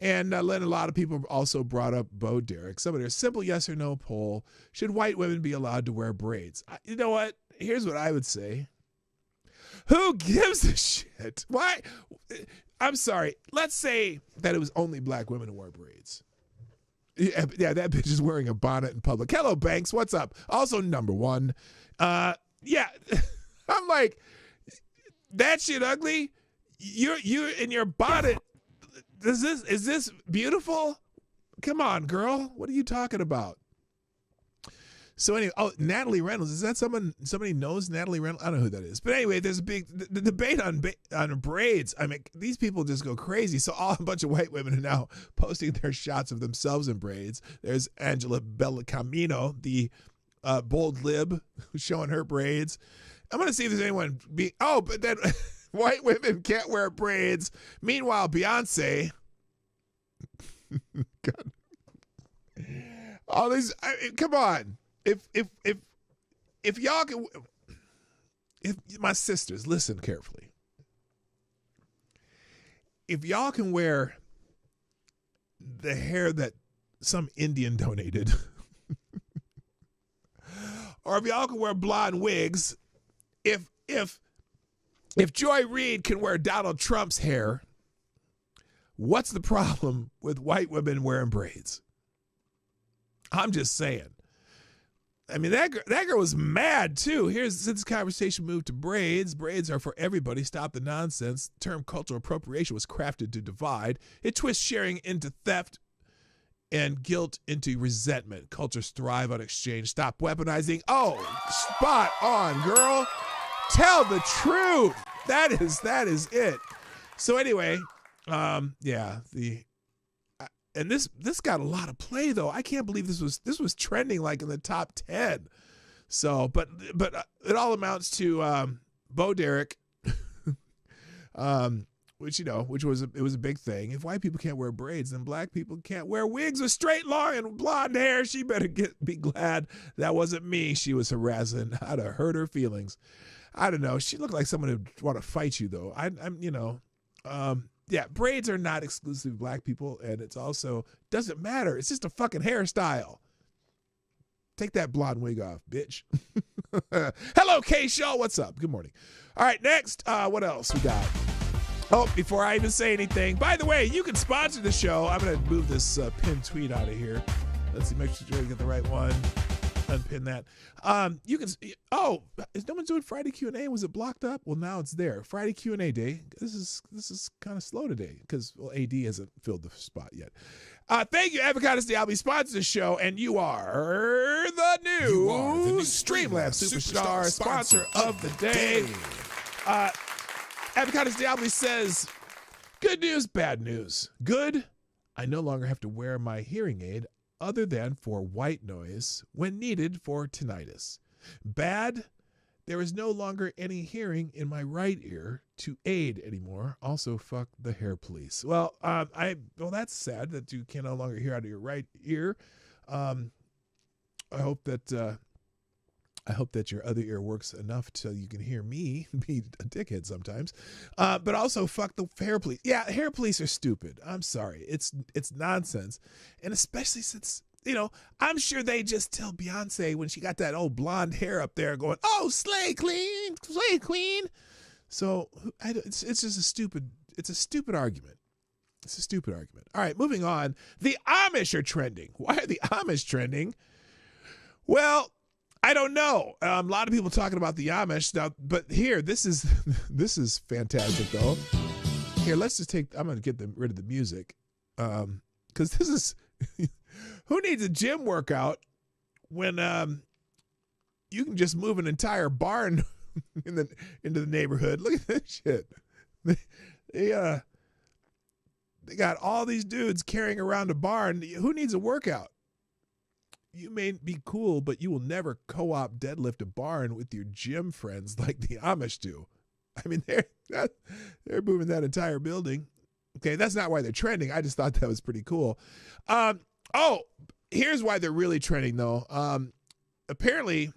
And then a lot of people also brought up Bo Derek. Somebody, a simple yes or no poll. Should white women be allowed to wear braids? You know what? Here's what I would say. Who gives a shit? Why? I'm sorry. Let's say that it was only black women who wore braids. Yeah, that bitch is wearing a bonnet in public. Hello, Banks. What's up? Also, number one. Yeah. I'm like, that shit ugly? You're in your bonnet. Is this beautiful? Come on, girl. What are you talking about? So anyway, Natalie Reynolds. Is that somebody knows Natalie Reynolds? I don't know who that is. But anyway, there's a big the debate on braids. I mean, these people just go crazy. So a bunch of white women are now posting their shots of themselves in braids. There's Angela Bellicamino, the bold lib, who's showing her braids. I'm going to see if there's anyone but then white women can't wear braids. Meanwhile, Beyonce, God, all these. Come on, if y'all can, if my sisters listen carefully, if y'all can wear the hair that some Indian donated, or if y'all can wear blonde wigs, if Joy Reid can wear Donald Trump's hair, what's the problem with white women wearing braids? I'm just saying. I mean, that girl was mad too. Since this conversation moved to braids. Braids are for everybody. Stop the nonsense. The term cultural appropriation was crafted to divide. It twists sharing into theft and guilt into resentment. Cultures thrive on exchange. Stop weaponizing. Oh, spot on, girl. Tell the truth. That is it. So anyway, and this got a lot of play though. I can't believe this was trending like in the top 10. So, but it all amounts to Bo Derek, which was a big thing. If white people can't wear braids, then black people can't wear wigs with straight, long, and blonde hair. She better be glad that wasn't me she was harassing. I'd have hurt her feelings. I don't know. She looked like someone who'd want to fight you, though. Braids are not exclusive black people, and it's also doesn't matter. It's just a fucking hairstyle. Take that blonde wig off, bitch. Hello, K-Shaw. What's up? Good morning. All right, next, what else we got? Oh, before I even say anything, by the way, you can sponsor the show. I'm going to move this pinned tweet out of here. Let's see, make sure you get the right one. Unpin that. You can. Oh, is no one doing Friday Q&A? Was it blocked up? Well, now it's there. Friday Q&A day. This is kind of slow today because AD hasn't filled the spot yet. Thank you, Avocados Diablo, sponsors the show, and you are the new Streamlabs Superstar sponsor of the day. Avocados Diablo says, good news, bad news. Good, I no longer have to wear my hearing aid other than for white noise when needed for tinnitus. Bad, there is no longer any hearing in my right ear to aid anymore. Also, fuck the hair police. Well, that's sad that you can no longer hear out of your right ear. I hope that your other ear works enough so you can hear me be a dickhead sometimes. But also, fuck the hair police. Yeah, hair police are stupid. I'm sorry. It's nonsense. And especially since, I'm sure they just tell Beyonce when she got that old blonde hair up there going, oh, slay queen. So it's just a stupid argument. It's a stupid argument. All right, moving on. The Amish are trending. Why are the Amish trending? Well, I don't know. A lot of people talking about the Amish now, but here, this is fantastic though. Here, let's just I'm going to get rid of the music, because this is who needs a gym workout when you can just move an entire barn into the neighborhood. Look at this shit. They got all these dudes carrying around a barn. Who needs a workout? You may be cool, but you will never co-op deadlift a barn with your gym friends like the Amish do. I mean, they're moving that entire building. Okay, that's not why they're trending. I just thought that was pretty cool. Here's why they're really trending, though. Apparently,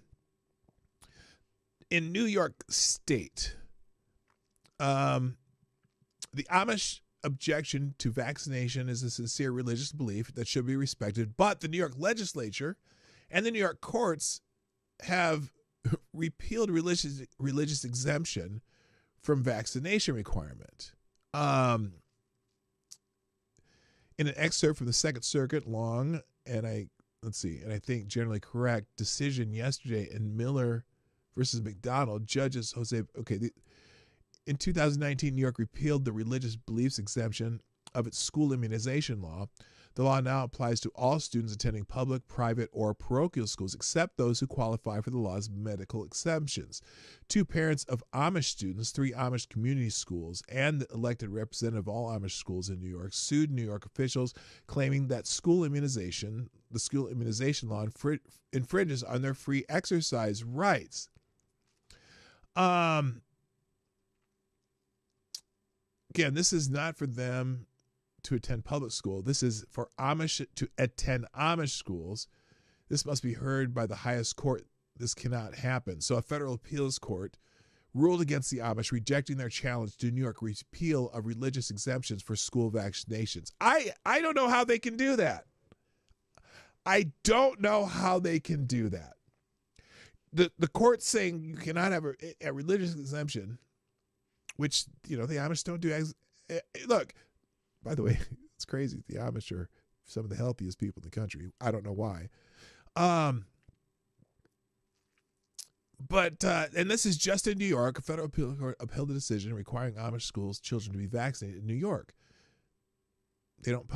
in New York State, the Amish objection to vaccination is a sincere religious belief that should be respected, but the New York legislature and the New York courts have repealed religious exemption from vaccination requirement. In an excerpt from the Second Circuit long and I think generally correct decision yesterday in Miller versus McDonald, judges in 2019, New York repealed the religious beliefs exemption of its school immunization law. The law now applies to all students attending public, private, or parochial schools, except those who qualify for the law's medical exemptions. 2 parents of Amish students, 3 Amish community schools, and the elected representative of all Amish schools in New York sued New York officials, claiming that the school immunization law infringes on their free exercise rights. Again, this is not for them to attend public school. This is for Amish to attend Amish schools. This must be heard by the highest court. This cannot happen. So a federal appeals court ruled against the Amish, rejecting their challenge to New York repeal of religious exemptions for school vaccinations. I don't know how they can do that. I don't know how they can do that. The court's saying you cannot have a religious exemption, which, the Amish don't do. Look, by the way, it's crazy. The Amish are some of the healthiest people in the country. I don't know why. But this is just in New York. A federal appeal court upheld the decision requiring Amish schools children to be vaccinated in New York. They don't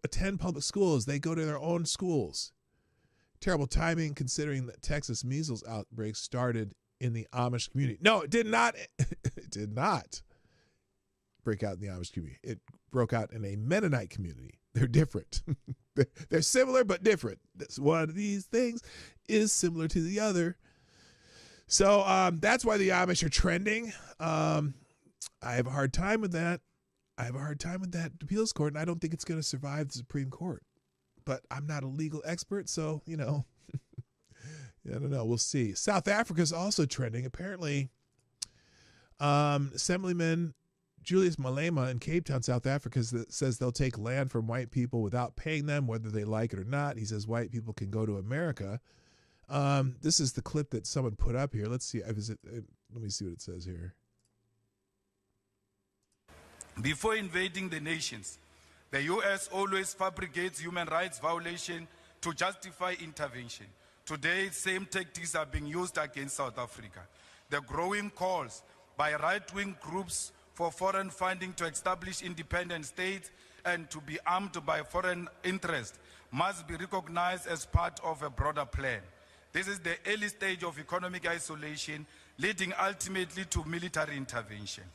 attend public schools. They go to their own schools. Terrible timing considering that Texas measles outbreak started in the Amish community. No, it did not. It did not break out in the Amish community. It broke out in a Mennonite community. They're different. They're similar but different. One of these things is similar to the other. So that's why the Amish are trending. I have a hard time with that. I have a hard time with that appeals court, and I don't think it's going to survive the Supreme Court. But I'm not a legal expert, so, I don't know. We'll see. South Africa is also trending. Apparently, Assemblyman Julius Malema in Cape Town, South Africa, says they'll take land from white people without paying them, whether they like it or not. He says white people can go to America. This is the clip that someone put up here. Let's see. Let me see what it says here. Before invading the nations, the U.S. always fabricates human rights violation to justify intervention. Today, same tactics are being used against South Africa. The growing calls by right-wing groups for foreign funding to establish independent states and to be armed by foreign interest must be recognized as part of a broader plan. This is the early stage of economic isolation, leading ultimately to military intervention.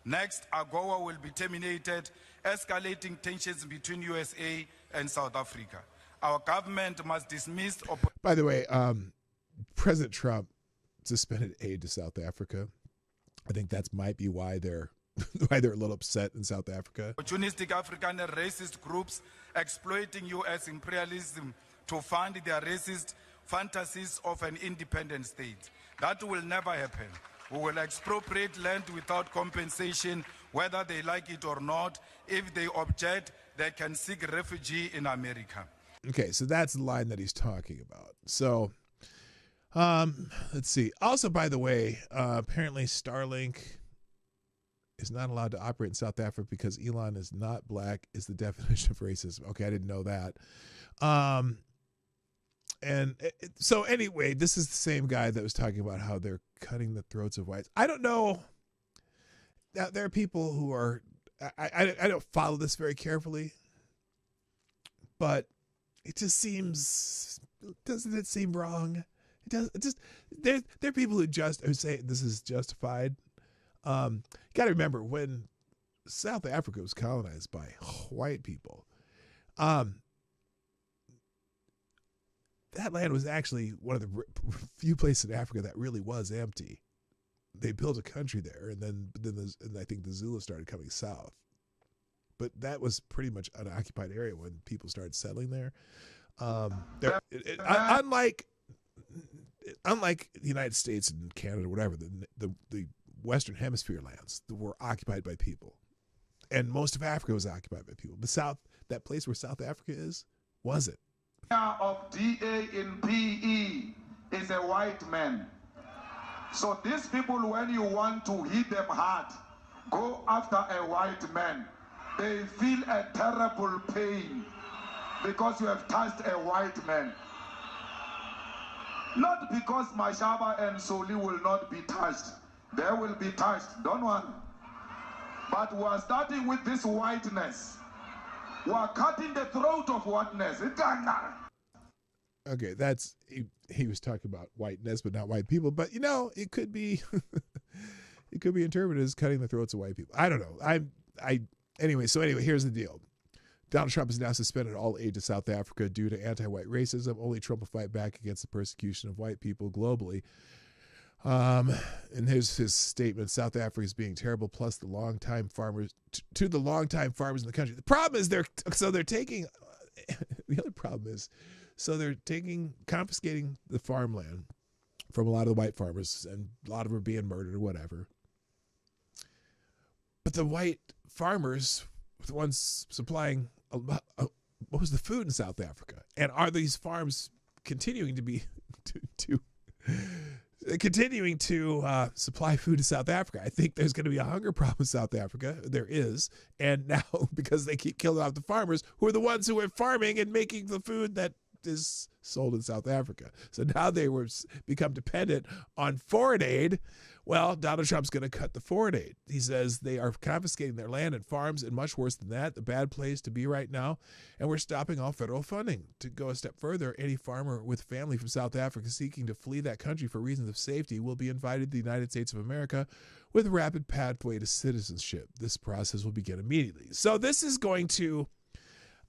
Next, AGOA will be terminated, escalating tensions between USA and South Africa. Our government must dismiss... By the way, President Trump suspended aid to South Africa. I think that might be why they're a little upset in South Africa. Opportunistic African and racist groups exploiting U.S. imperialism to fund their racist fantasies of an independent state. That will never happen. We will expropriate land without compensation, whether they like it or not. If they object, they can seek refuge in America. Okay, so that's the line that he's talking about. So, let's see. Also, by the way, apparently Starlink is not allowed to operate in South Africa because Elon is not black, is the definition of racism. Okay, I didn't know that. So anyway, this is the same guy that was talking about how they're cutting the throats of whites. I don't know. Now, there are people who are, I don't follow this very carefully, but it just seems, doesn't it seem wrong? It does. It just, there are people who say this is justified. You got to remember when South Africa was colonized by white people, that land was actually one of the few places in Africa that really was empty. They built a country there, and then I think the Zulu started coming south. But that was pretty much an occupied area when people started settling there. Unlike the United States and Canada, whatever, the Western Hemisphere lands that were occupied by people, and most of Africa was occupied by people. But that place where South Africa is, wasn't. Of DA in PE is a white man. So these people, when you want to hit them hard, go after a white man. They feel a terrible pain because you have touched a white man. Not because Mashaba and Soli will not be touched. They will be touched, don't worry. But we are starting with this whiteness. We are cutting the throat of whiteness. Okay, that's he was talking about whiteness, but not white people. But it could be it could be interpreted as cutting the throats of white people. I don't know. Anyway, here's the deal. Donald Trump has now suspended all aid to South Africa due to anti-white racism. Only Trump will fight back against the persecution of white people globally. And here's his statement: South Africa is being terrible, plus the longtime farmers to the longtime farmers in the country. The problem is they're taking. The other problem is, they're confiscating the farmland from a lot of the white farmers, and a lot of them are being murdered or whatever. But the white farmers were the ones supplying what was the food in South Africa, and are these farms continuing to be continuing to supply food to South Africa? I think there's going to be a hunger problem in South Africa. There is. And now, because they keep killing off the farmers, who are the ones who are farming and making the food that left is sold in South Africa. So now they become dependent on foreign aid. Well, Donald Trump's going to cut the foreign aid. He says they are confiscating their land and farms, and much worse than that, the bad place to be right now. And we're stopping all federal funding. To go a step further, any farmer with family from South Africa seeking to flee that country for reasons of safety will be invited to the United States of America with a rapid pathway to citizenship. This process will begin immediately. So this is going to,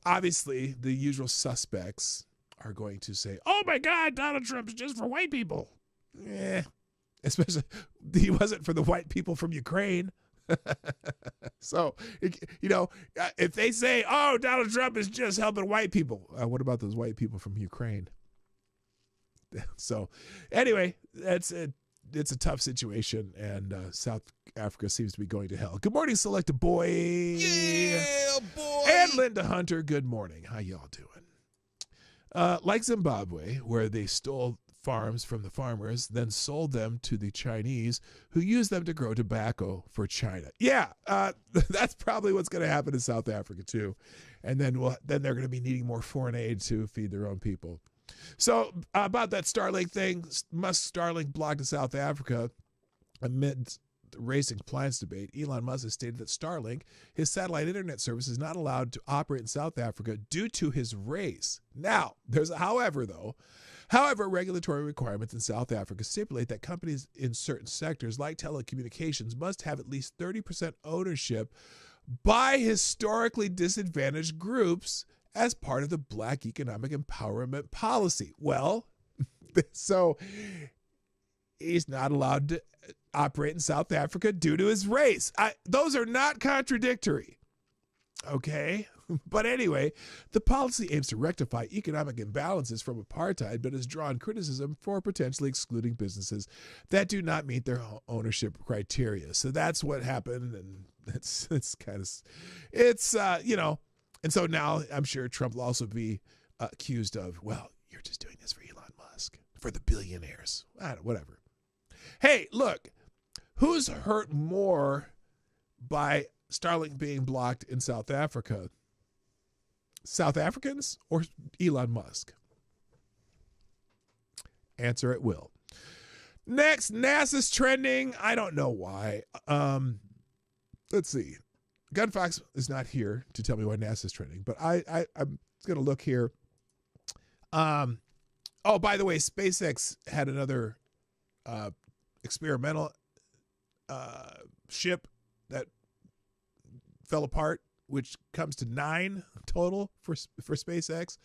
obviously, the usual suspects are going to say, oh my God, Donald Trump's just for white people. Especially, he wasn't for the white people from Ukraine. So, if they say, oh, Donald Trump is just helping white people, what about those white people from Ukraine? So, anyway, it's a tough situation, and South Africa seems to be going to hell. Good morning, Selecta Boy. Yeah, boy. And Linda Hunter, good morning. How y'all doing? Like Zimbabwe, where they stole farms from the farmers, then sold them to the Chinese, who used them to grow tobacco for China. Yeah, that's probably what's going to happen in South Africa too, and then they're going to be needing more foreign aid to feed their own people. So about that Starlink thing, Musk Starlink blocked in South Africa amid the racing compliance debate. Elon Musk has stated that Starlink, his satellite internet service, is not allowed to operate in South Africa due to his race. Now, there's a however, though. However, regulatory requirements in South Africa stipulate that companies in certain sectors, like telecommunications, must have at least 30% ownership by historically disadvantaged groups as part of the Black Economic Empowerment Policy. Well, so he's not allowed to operate in South Africa due to his race. Those are not contradictory. Okay? But anyway, the policy aims to rectify economic imbalances from apartheid, but has drawn criticism for potentially excluding businesses that do not meet their ownership criteria. So that's what happened, and and so now I'm sure Trump will also be accused of, well, you're just doing this for Elon Musk, for the billionaires, whatever. Hey, look, who's hurt more by Starlink being blocked in South Africa? South Africans or Elon Musk? Answer at will. Next, NASA's trending. I don't know why. Let's see. Gunfox is not here to tell me why NASA's trending, but I'm going to look here. Oh, by the way, SpaceX had another experimental ship that fell apart, which comes to 9 total for SpaceX.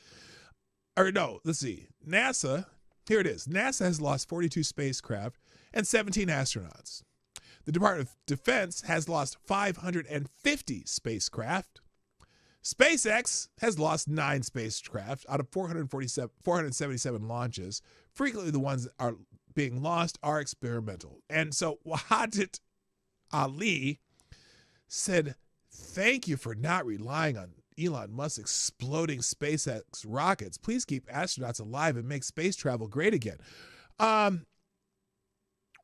Or no, let's see. NASA, here it is. NASA has lost 42 spacecraft and 17 astronauts. The Department of Defense has lost 550 spacecraft. SpaceX has lost 9 spacecraft out of 477 launches. Frequently, the ones that are being lost are experimental. And so Wahid Ali said, thank you for not relying on Elon Musk's exploding SpaceX rockets. Please keep astronauts alive and make space travel great again.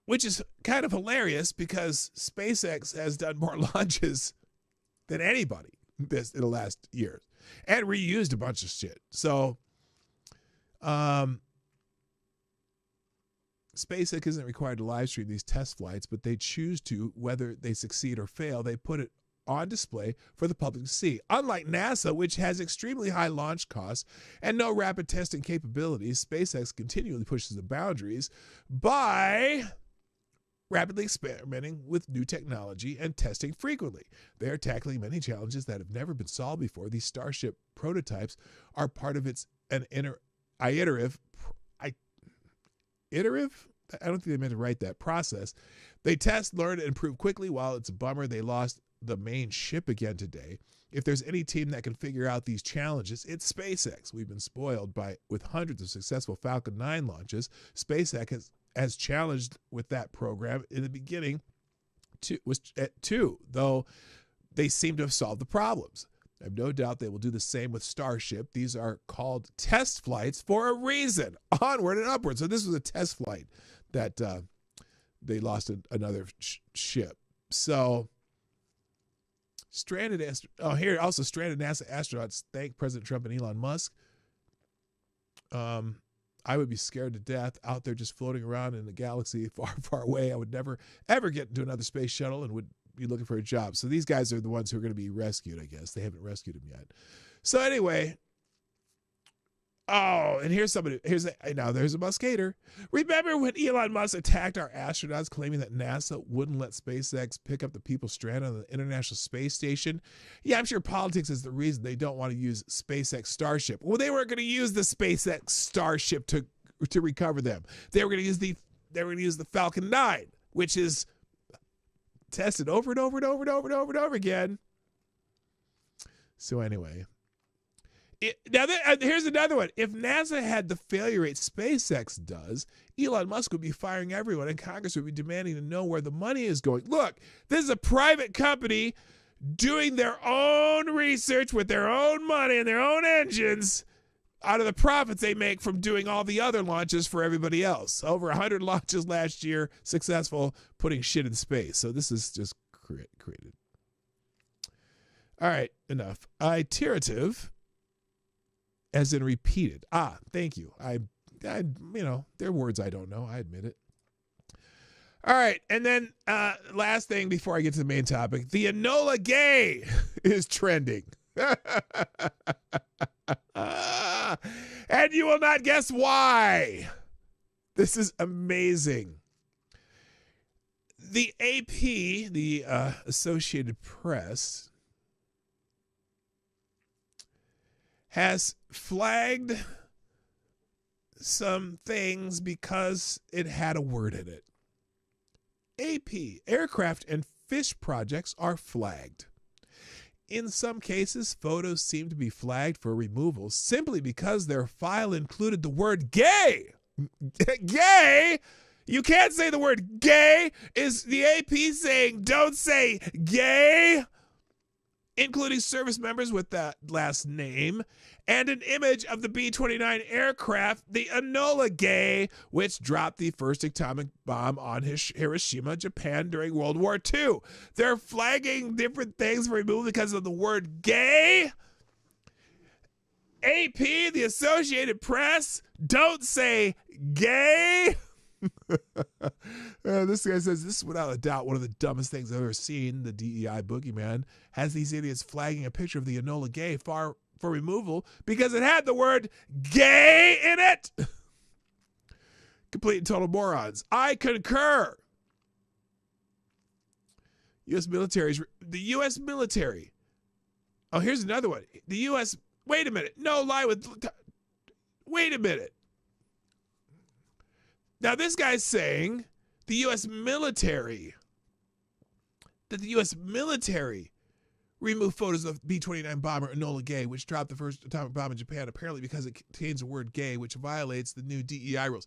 Which is kind of hilarious because SpaceX has done more launches than anybody in the last year and reused a bunch of shit. So SpaceX isn't required to live stream these test flights, but they choose to, whether they succeed or fail. They put it on display for the public to see. Unlike NASA, which has extremely high launch costs and no rapid testing capabilities, SpaceX continually pushes the boundaries by rapidly experimenting with new technology and testing frequently. They are tackling many challenges that have never been solved before. These Starship prototypes are part of iterative, I don't think they meant to write that process. They test, learn, and improve quickly. While it's a bummer they lost the main ship again today, if there's any team that can figure out these challenges, it's SpaceX. We've been spoiled with hundreds of successful Falcon 9 launches. SpaceX has challenged with that program in the beginning was at 2, though they seem to have solved the problems. I have no doubt they will do the same with Starship. These are called test flights for a reason. Onward and upward. So this was a test flight that they lost another ship. So stranded NASA astronauts thank President Trump and Elon Musk. I would be scared to death out there just floating around in a galaxy far, far away. I would never, ever get into another space shuttle and would be looking for a job. So these guys are the ones who are going to be rescued, I guess. They haven't rescued him yet. So anyway, oh, and here's somebody, now there's a Muscater. Remember when Elon Musk attacked our astronauts, claiming that NASA wouldn't let SpaceX pick up the people stranded on the International Space Station? Yeah, I'm sure politics is the reason they don't want to use SpaceX Starship. Well, they weren't going to use the SpaceX Starship to recover them. They were going to use the Falcon 9, which is tested over and over and over and over and over and over again. So anyway, here's another one. If NASA had the failure rate SpaceX does, Elon Musk would be firing everyone, and Congress would be demanding to know where the money is going. Look, this is a private company doing their own research with their own money and their own engines out of the profits they make from doing all the other launches for everybody else. Over 100 launches last year, successful, putting shit in space. So this is just created. All right, enough. Iterative, as in repeated. Thank you. I there are words I don't know. I admit it. All right, and then last thing before I get to the main topic, the Enola Gay is trending. And you will not guess why. This is amazing. The AP, the Associated Press, has flagged some things because it had a word in it. AP, aircraft and fish projects are flagged. In some cases, photos seem to be flagged for removal simply because their file included the word gay. Gay? You can't say the word gay. Is the AP saying don't say gay? Including service members with that last name, and an image of the B-29 aircraft, the Enola Gay, which dropped the first atomic bomb on Hiroshima, Japan during World War II. They're flagging different things for removal because of the word gay. AP, the Associated Press, don't say gay. This guy says this is without a doubt one of the dumbest things I've ever seen. The DEI boogeyman has these idiots flagging a picture of the Enola Gay for removal because it had the word gay in it. Complete and total morons. I concur. The U.S. military. Oh, here's another one. The U.S. Wait a minute. No lie with. Wait a minute. Now, this guy's saying the U.S. military, that the U.S. military removed photos of B-29 bomber Enola Gay, which dropped the first atomic bomb in Japan, apparently because it contains the word gay, which violates the new DEI rules.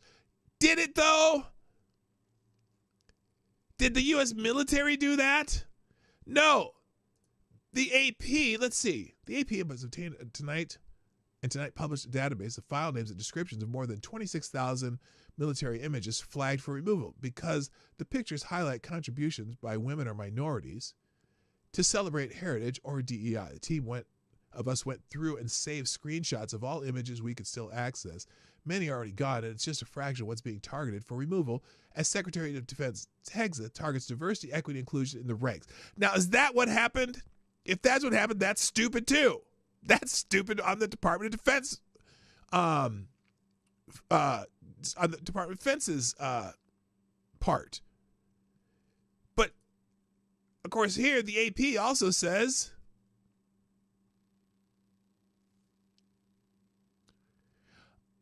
Did it, though? Did the U.S. military do that? No. The AP, let's see. The AP has obtained tonight published a database of file names and descriptions of more than 26,000 military images flagged for removal because the pictures highlight contributions by women or minorities to celebrate heritage or DEI. The team went through and saved screenshots of all images we could still access. Many are already gone, and it's just a fraction of what's being targeted for removal as Secretary of Defense Tegza targets diversity, equity, inclusion in the ranks. Now, is that what happened? If that's what happened, that's stupid too. That's stupid on the Department of Defense on the Department of Defense's part. But, of course, here the AP also says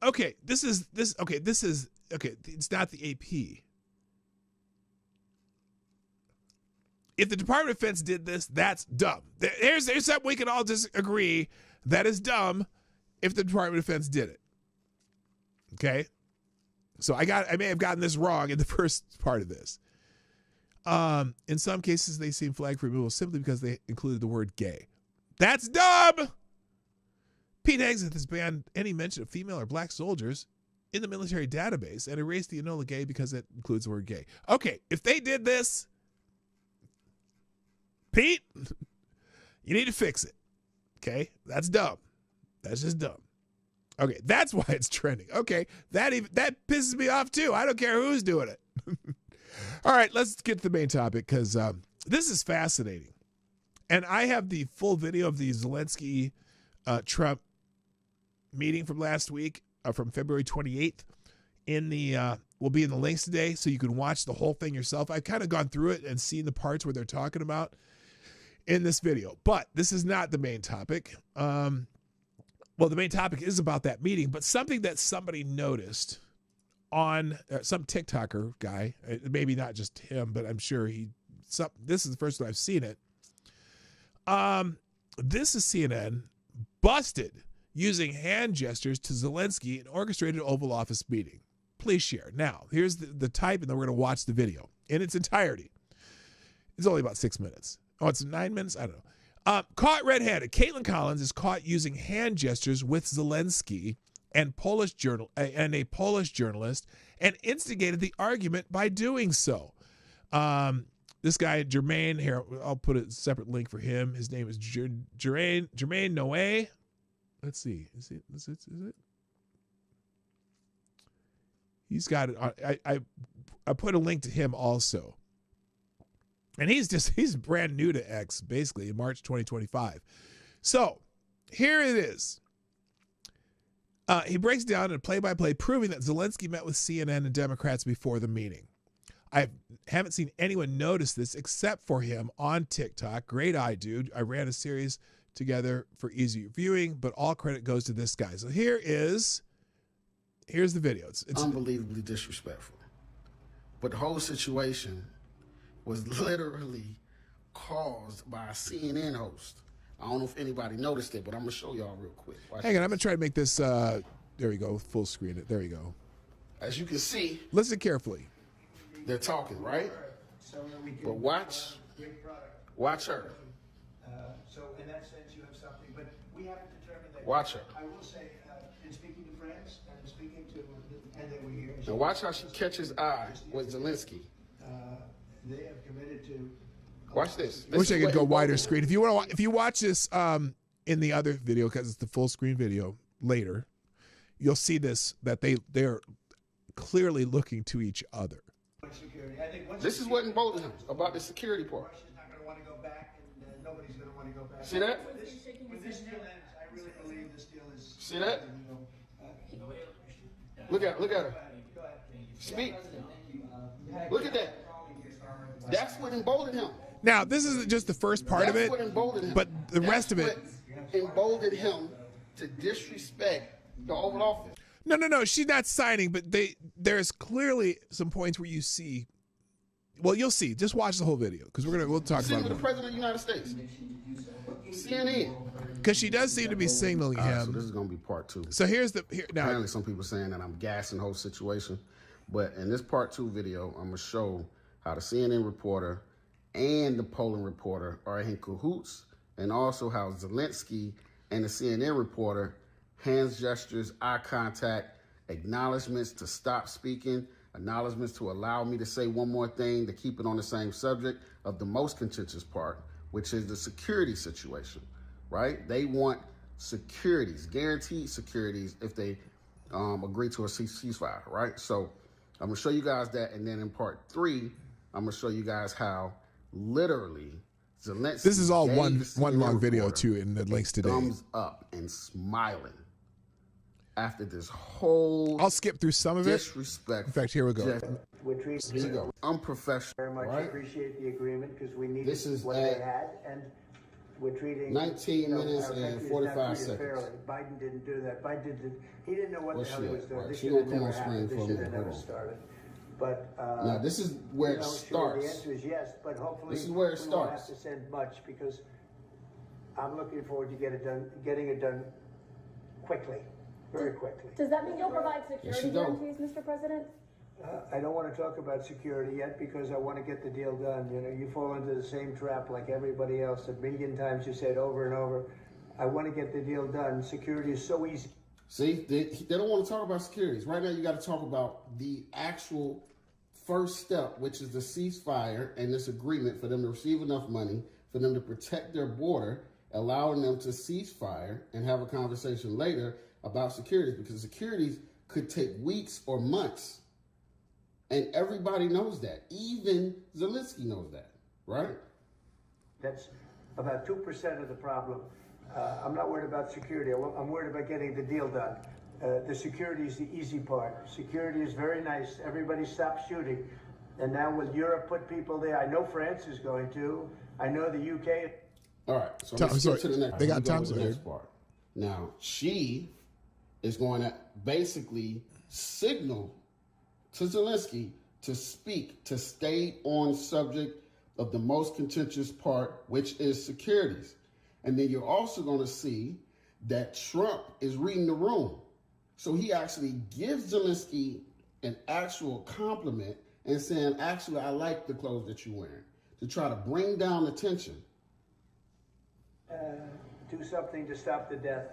it's not the AP. If the Department of Defense did this, that's dumb. Here's something we can all disagree that is dumb if the Department of Defense did it. Okay? So I may have gotten this wrong in the first part of this. In some cases, they seem flagged for removal simply because they included the word gay. That's dumb! Pete Hegseth has banned any mention of female or black soldiers in the military database and erased the Enola Gay because it includes the word gay. Okay, if they did this, Pete, you need to fix it. Okay? That's dumb. That's just dumb. Okay, that's why it's trending. Okay, that pisses me off too. I don't care who's doing it. All right, let's get to the main topic because this is fascinating. And I have the full video of the Zelenskyy Trump meeting from last week, from February 28th. Will be in the links today, so you can watch the whole thing yourself. I've kind of gone through it and seen the parts where they're talking about in this video, but this is not the main topic. Well, the main topic is about that meeting, but something that somebody noticed on some TikToker guy, maybe not just him, but I'm sure this is the first time I've seen it. This is CNN busted using hand gestures to Zelenskyy in orchestrated Oval Office meeting. Please share. Now, here's the type, and then we're going to watch the video in its entirety. It's only about 6 minutes. Oh, it's 9 minutes? I don't know. Caught red-handed. Kaitlin Collins is caught using hand gestures with Zelenskyy and a Polish journalist, and instigated the argument by doing so. This guy, Jermaine, here, I'll put a separate link for him. His name is Jermaine Noé. Let's see. Is it? He's got it on. I put a link to him also. And he's brand new to X, basically, in March 2025. So here it is. He breaks down in a play-by-play, proving that Zelenskyy met with CNN and Democrats before the meeting. I haven't seen anyone notice this except for him on TikTok. Great eye, dude. I ran a series together for easy viewing, but all credit goes to this guy. So here's the video. It's unbelievably disrespectful. But the whole situation was literally caused by a CNN host. I don't know if anybody noticed it, but I'm going to show y'all real quick. Hang on, I'm going to try to make this, there we go, full screen it. There you go. As you can see. Listen carefully. They're talking, right? But watch her. So in that sense, you have something, but we have to determine that. Watch her. I will say, in speaking to friends and speaking to, and they were here. Now watch how she catches eye with Zelenskyy. They have committed to. Watch this. I wish I could go wider screen. If you watch this in the other video, because it's the full screen video later, you'll see this, that they're clearly looking to each other. This is what emboldened him about the security part. Russia's not going to want to go back, and nobody's going to want to go back. See that? With this deal ends, I really believe this deal is. See that? Look at her. Speak. Look at that. That's what emboldened him. Now, this isn't just the first part of it, but the rest of it emboldened him to disrespect the Oval Office. No. She's not signing, but there's clearly some points where you see. Well, you'll see. Just watch the whole video because we'll talk about it. The President of the United States. CNN. Because she does seem to be signaling him. So this is going to be part 2. So now. Apparently, some people saying that I'm gassing the whole situation, but in this part 2 video, I'm going to show how the CNN reporter and the Poland reporter are in cahoots, and also how Zelenskyy and the CNN reporter, hands gestures, eye contact, acknowledgments to stop speaking, acknowledgments to allow me to say one more thing to keep it on the same subject of the most contentious part, which is the security situation, right? They want securities, guaranteed securities, if they agree to a ceasefire, right? So I'm going to show you guys that, and then in part 3, I'm going to show you guys how literally Zelenskyy. This is all one long video too, in the links today. Thumbs up and smiling after this whole. I'll skip through some of it. Disrespect. In fact, here we go. Here we go. Unprofessional. Very much right? Appreciate the agreement because we needed this is what they had, and we're treating 19 minutes and 45 seconds. Fairly. Biden didn't do that. He didn't know what the hell he was doing. Right. This She should gonna have come never on screen happened. for This a should have minute. never started. But now this is where it starts. The answer is yes, but hopefully this is where it we starts. won't have to send much because I'm looking forward to getting it done quickly, very quickly. Does that mean you'll provide security guarantees, Mr. President? I don't want to talk about security yet because I want to get the deal done. You know, you fall into the same trap like everybody else. A million times you said over and over, I want to get the deal done. Security is so easy. See, they don't want to talk about securities. Right now, you got to talk about the actual first step, which is the ceasefire and this agreement for them to receive enough money, for them to protect their border, allowing them to cease fire and have a conversation later about securities, because securities could take weeks or months. And everybody knows that. Even Zelenskyy knows that, right? That's about 2% of the problem. I'm not worried about security. I'm worried about getting the deal done. The security is the easy part. Security is very nice. Everybody stopped shooting. And now will Europe put people there? I know France is going to. I know the UK. All right, so let's get to the next. They got time to the next part. Now, she is going to basically signal to Zelenskyy to speak, to stay on subject of the most contentious part, which is securities. And then you're also going to see that Trump is reading the room. So he actually gives Zelenskyy an actual compliment and saying, actually, I like the clothes that you're wearing, to try to bring down the tension. Do something to stop the death.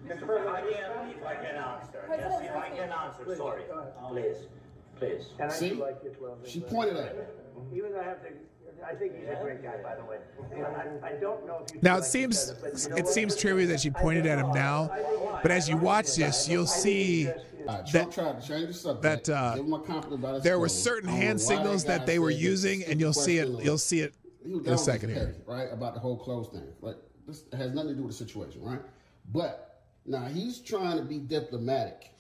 Mr. President, if I can answer. Yes, if I can answer. Please, Sorry. Please. Please. And I See? do like your clothing. She but- pointed at it. Even though I think he's a great guy, by the way. I don't know if you Now like it seems each other, but you know it what? seems trivial that she pointed at him now, but as you watch this, you'll see Trump tried to change the subject. that give him a compliment about his there were clothes. certain I don't know hand why signals guy that they were said using, this and you'll see it. question You'll see it in a second petty, here. right? About the whole clothes thing. Like this has nothing to do with the situation, right? But now he's trying to be diplomatic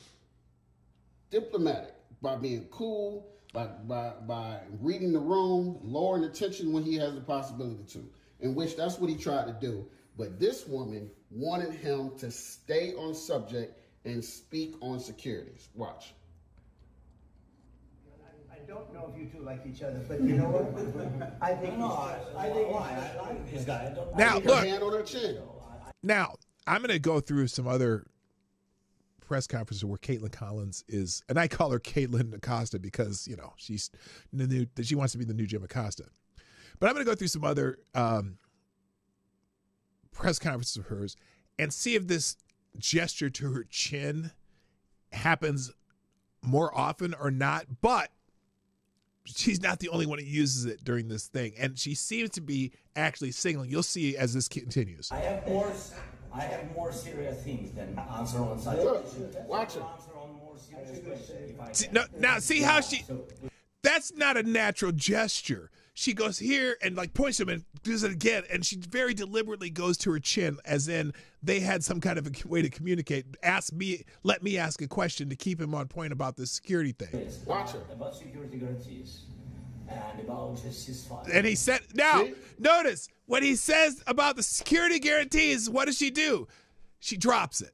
by being cool, by reading the room, lowering the tension when he has the possibility to. In which that's what he tried to do. But this woman wanted him to stay on subject and speak on securities. Watch. I don't know if you two like each other, but you know what? I think I like this guy. Now Her look. hand on her chin. Now I'm going to go through some other press conferences where Kaitlin Collins is, and I call her Kaitlin Acosta because she's she wants to be the new Jim Acosta. But I'm going to go through some other press conferences of hers and see if this gesture to her chin happens more often or not. But she's not the only one who uses it during this thing. And she seems to be actually signaling. You'll see as this continues. I have more serious things than answer on such Watch it. Answer on more serious questions if I See, can. now see how she, that's not a natural gesture. She goes here and points him and does it again. And she very deliberately goes to her chin as in they had some kind of a way to communicate. Let me ask a question to keep him on point about this security thing. Watch it. About security guarantees and about ceasefire. And he said, now notice when he says about the security guarantees, what does she do? She drops it.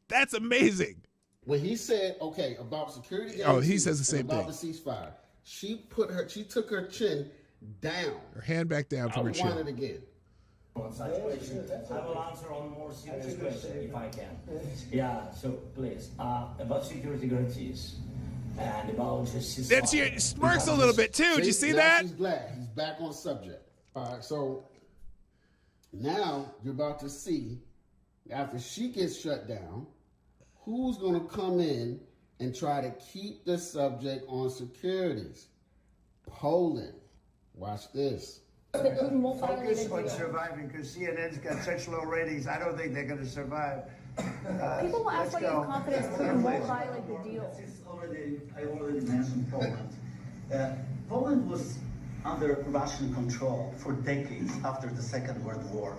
That's amazing. When he said, okay, about security guarantees, Oh, he says the same about thing. the ceasefire, she took her chin down. Her hand back down from her I want chin. it again. On such questions. I will answer on more serious questions if I can. Yeah, so please, about security guarantees and about ceasefire. Then she smirks a little bit too. Did you see now that? She's glad. He's back on subject. All right, so now you're about to see, after she gets shut down, who's going to come in and try to keep the subject on securities. Poland. Watch this. Focus on surviving because CNN's got such low ratings. I don't think they're going to survive. People will ask why you have confidence Putin won't violate the deal. I already mentioned Poland. Poland was under Russian control for decades after the Second World War.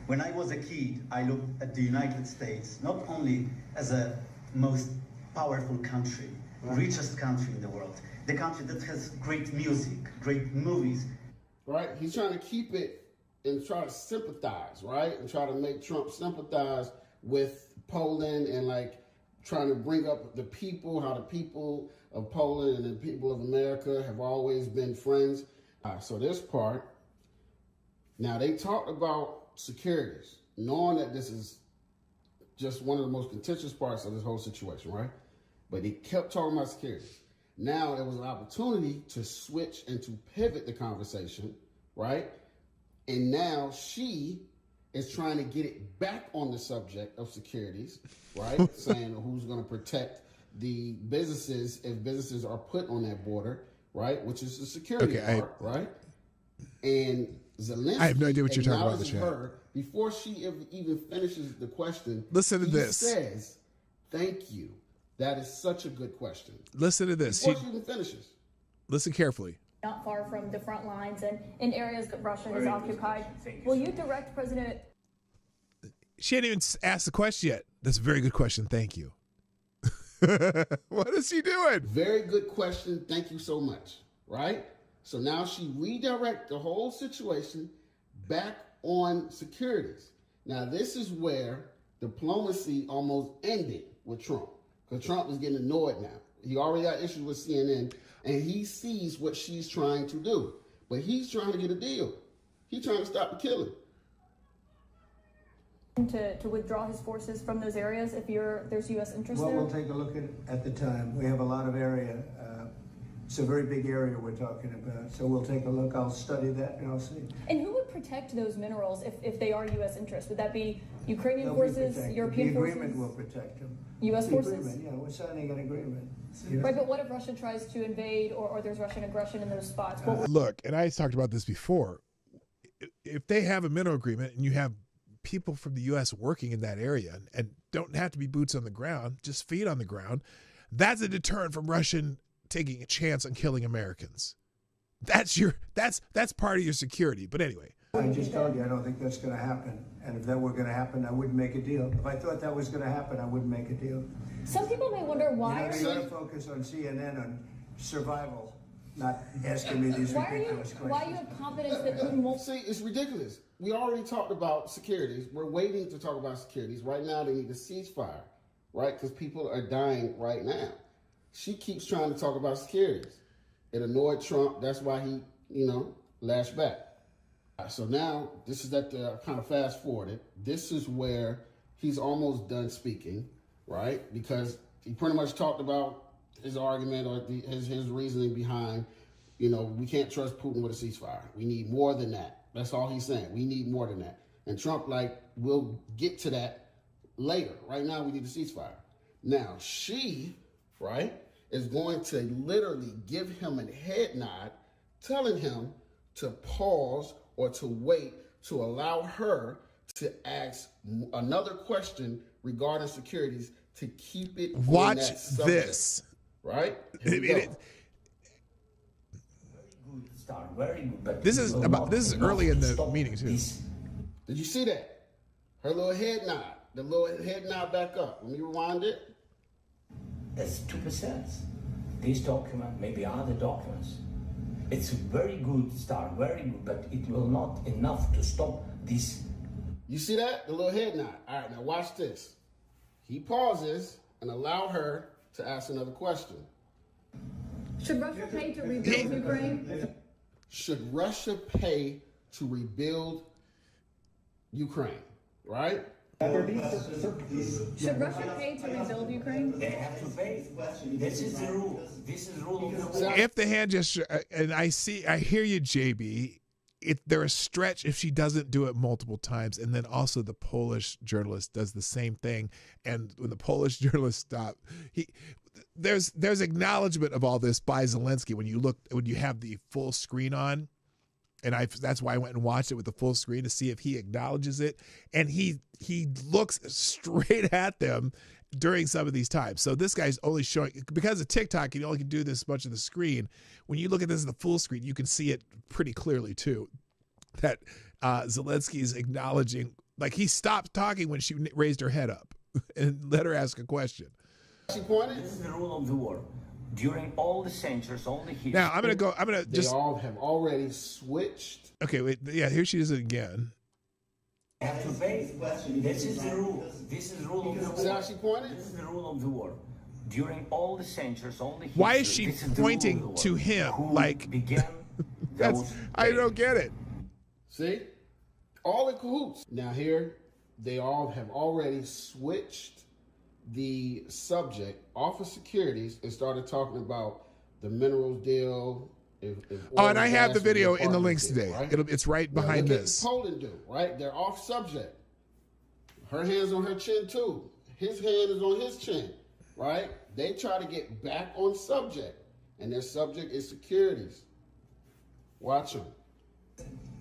When I was a kid, I looked at the United States not only as a most powerful country, richest country in the world, the country that has great music, great movies. Right? He's trying to keep it and try to sympathize, right? And try to make Trump sympathize with Poland and trying to bring up the people, how the people of Poland and the people of America have always been friends. So this part, now they talked about securities, knowing that this is just one of the most contentious parts of this whole situation, right? But they kept talking about securities. Now there was an opportunity to switch and to pivot the conversation, right? And now she is trying to get it back on the subject of securities, right? Saying who's going to protect the businesses if businesses are put on that border, right? Which is the security part, right? And Zelenskyy, I have no idea what you're talking about in the chat. Her, before she even finishes the question, listen to this. He says, "Thank you. That is such a good question." Listen to this. Before she even finishes. Listen carefully. Not far from the front lines and in areas that Russia has occupied. Will you direct President... She hadn't even asked the question yet. That's a very good question. Thank you. What is she doing? Very good question. Thank you so much. Right? So now she redirects the whole situation back on securities. Now, this is where diplomacy almost ended with Trump, because Trump is getting annoyed now. He already got issues with CNN, and he sees what she's trying to do. But he's trying to get a deal. He's trying to stop the killing. To withdraw his forces from those areas if there's U.S. interest well, there? We'll take a look at the time. We have a lot of area. It's a very big area we're talking about. So we'll take a look. I'll study that and I'll see. And who would protect those minerals if they are U.S. interests? Would that be Ukrainian forces, European forces? The agreement will protect them. U.S. forces? Yeah, we're signing an agreement. Right, but what if Russia tries to invade or there's Russian aggression in those spots? Look, and I talked about this before. If they have a mineral agreement and you have people from the U.S. working in that area and don't have to be boots on the ground, just feet on the ground, that's a deterrent from Russian taking a chance on killing Americans. That's part of your security. But anyway. I just told you I don't think that's going to happen. And if that were going to happen, I wouldn't make a deal. If I thought that was going to happen, I wouldn't make a deal. Some people may wonder why you got to focus on CNN, on survival, not asking me these ridiculous questions. Why you have confidence that Putin won't... See, it's ridiculous. We already talked about securities. We're waiting to talk about securities. Right now, they need a ceasefire, right? Because people are dying right now. She keeps trying to talk about securities. It annoyed Trump. That's why he, lashed back. So now, this is at the kind of fast forwarded. This is where he's almost done speaking, right? Because he pretty much talked about his argument or his reasoning behind, we can't trust Putin with a ceasefire. We need more than that. That's all he's saying. We need more than that. And Trump, we'll get to that later. Right now, we need a ceasefire. Now, she, right, is going to literally give him a head nod, telling him to pause or to wait to allow her to ask another question regarding securities to keep it Watch in that subject, this. Right? Very good start. Very good. But this is early in the meeting too. Did you see that? Her little head nod. The little head nod back up. Let me rewind it. That's 2%. This document, maybe other documents. It's a very good start, very good, but it will not enough to stop this. You see that? The little head nod. All right, now watch this. He pauses and allow her to ask another question. Should Russia pay to rebuild Ukraine? Should Russia pay to rebuild Ukraine, right? Should Russia pay to rebuild Ukraine? They have to pay. This is the rule. This is the rule of the war. If the hand gesture, and I hear you, JB. They're a stretch if she doesn't do it multiple times, and then also the Polish journalist does the same thing. And when the Polish journalist stopped, there's acknowledgement of all this by Zelenskyy when you have the full screen on. And that's why I went and watched it with the full screen to see if he acknowledges it. And he looks straight at them during some of these times. So this guy's only showing, because of TikTok, you only can do this much of the screen. When you look at this in the full screen, you can see it pretty clearly too. That Zelenskyy is acknowledging, he stopped talking when she raised her head up and let her ask a question. This is the rule of the war. During all the centuries, all the history. Now They all have already switched. Okay, wait. Yeah, here she is again. Have to pay. This is the rule. This is the rule of the war. See how she pointed? This is the rule of the war. During all the centuries, all the history. Why is she pointing to him? I don't get it. See? All in cahoots. Now here, they all have already switched the subject off of securities and started talking about the minerals deal. And I have the video in the links today. Right? It's right behind this. Poland do, right? They're off subject. Her hand's on her chin too. His hand is on his chin, right? They try to get back on subject, and their subject is securities. Watch them.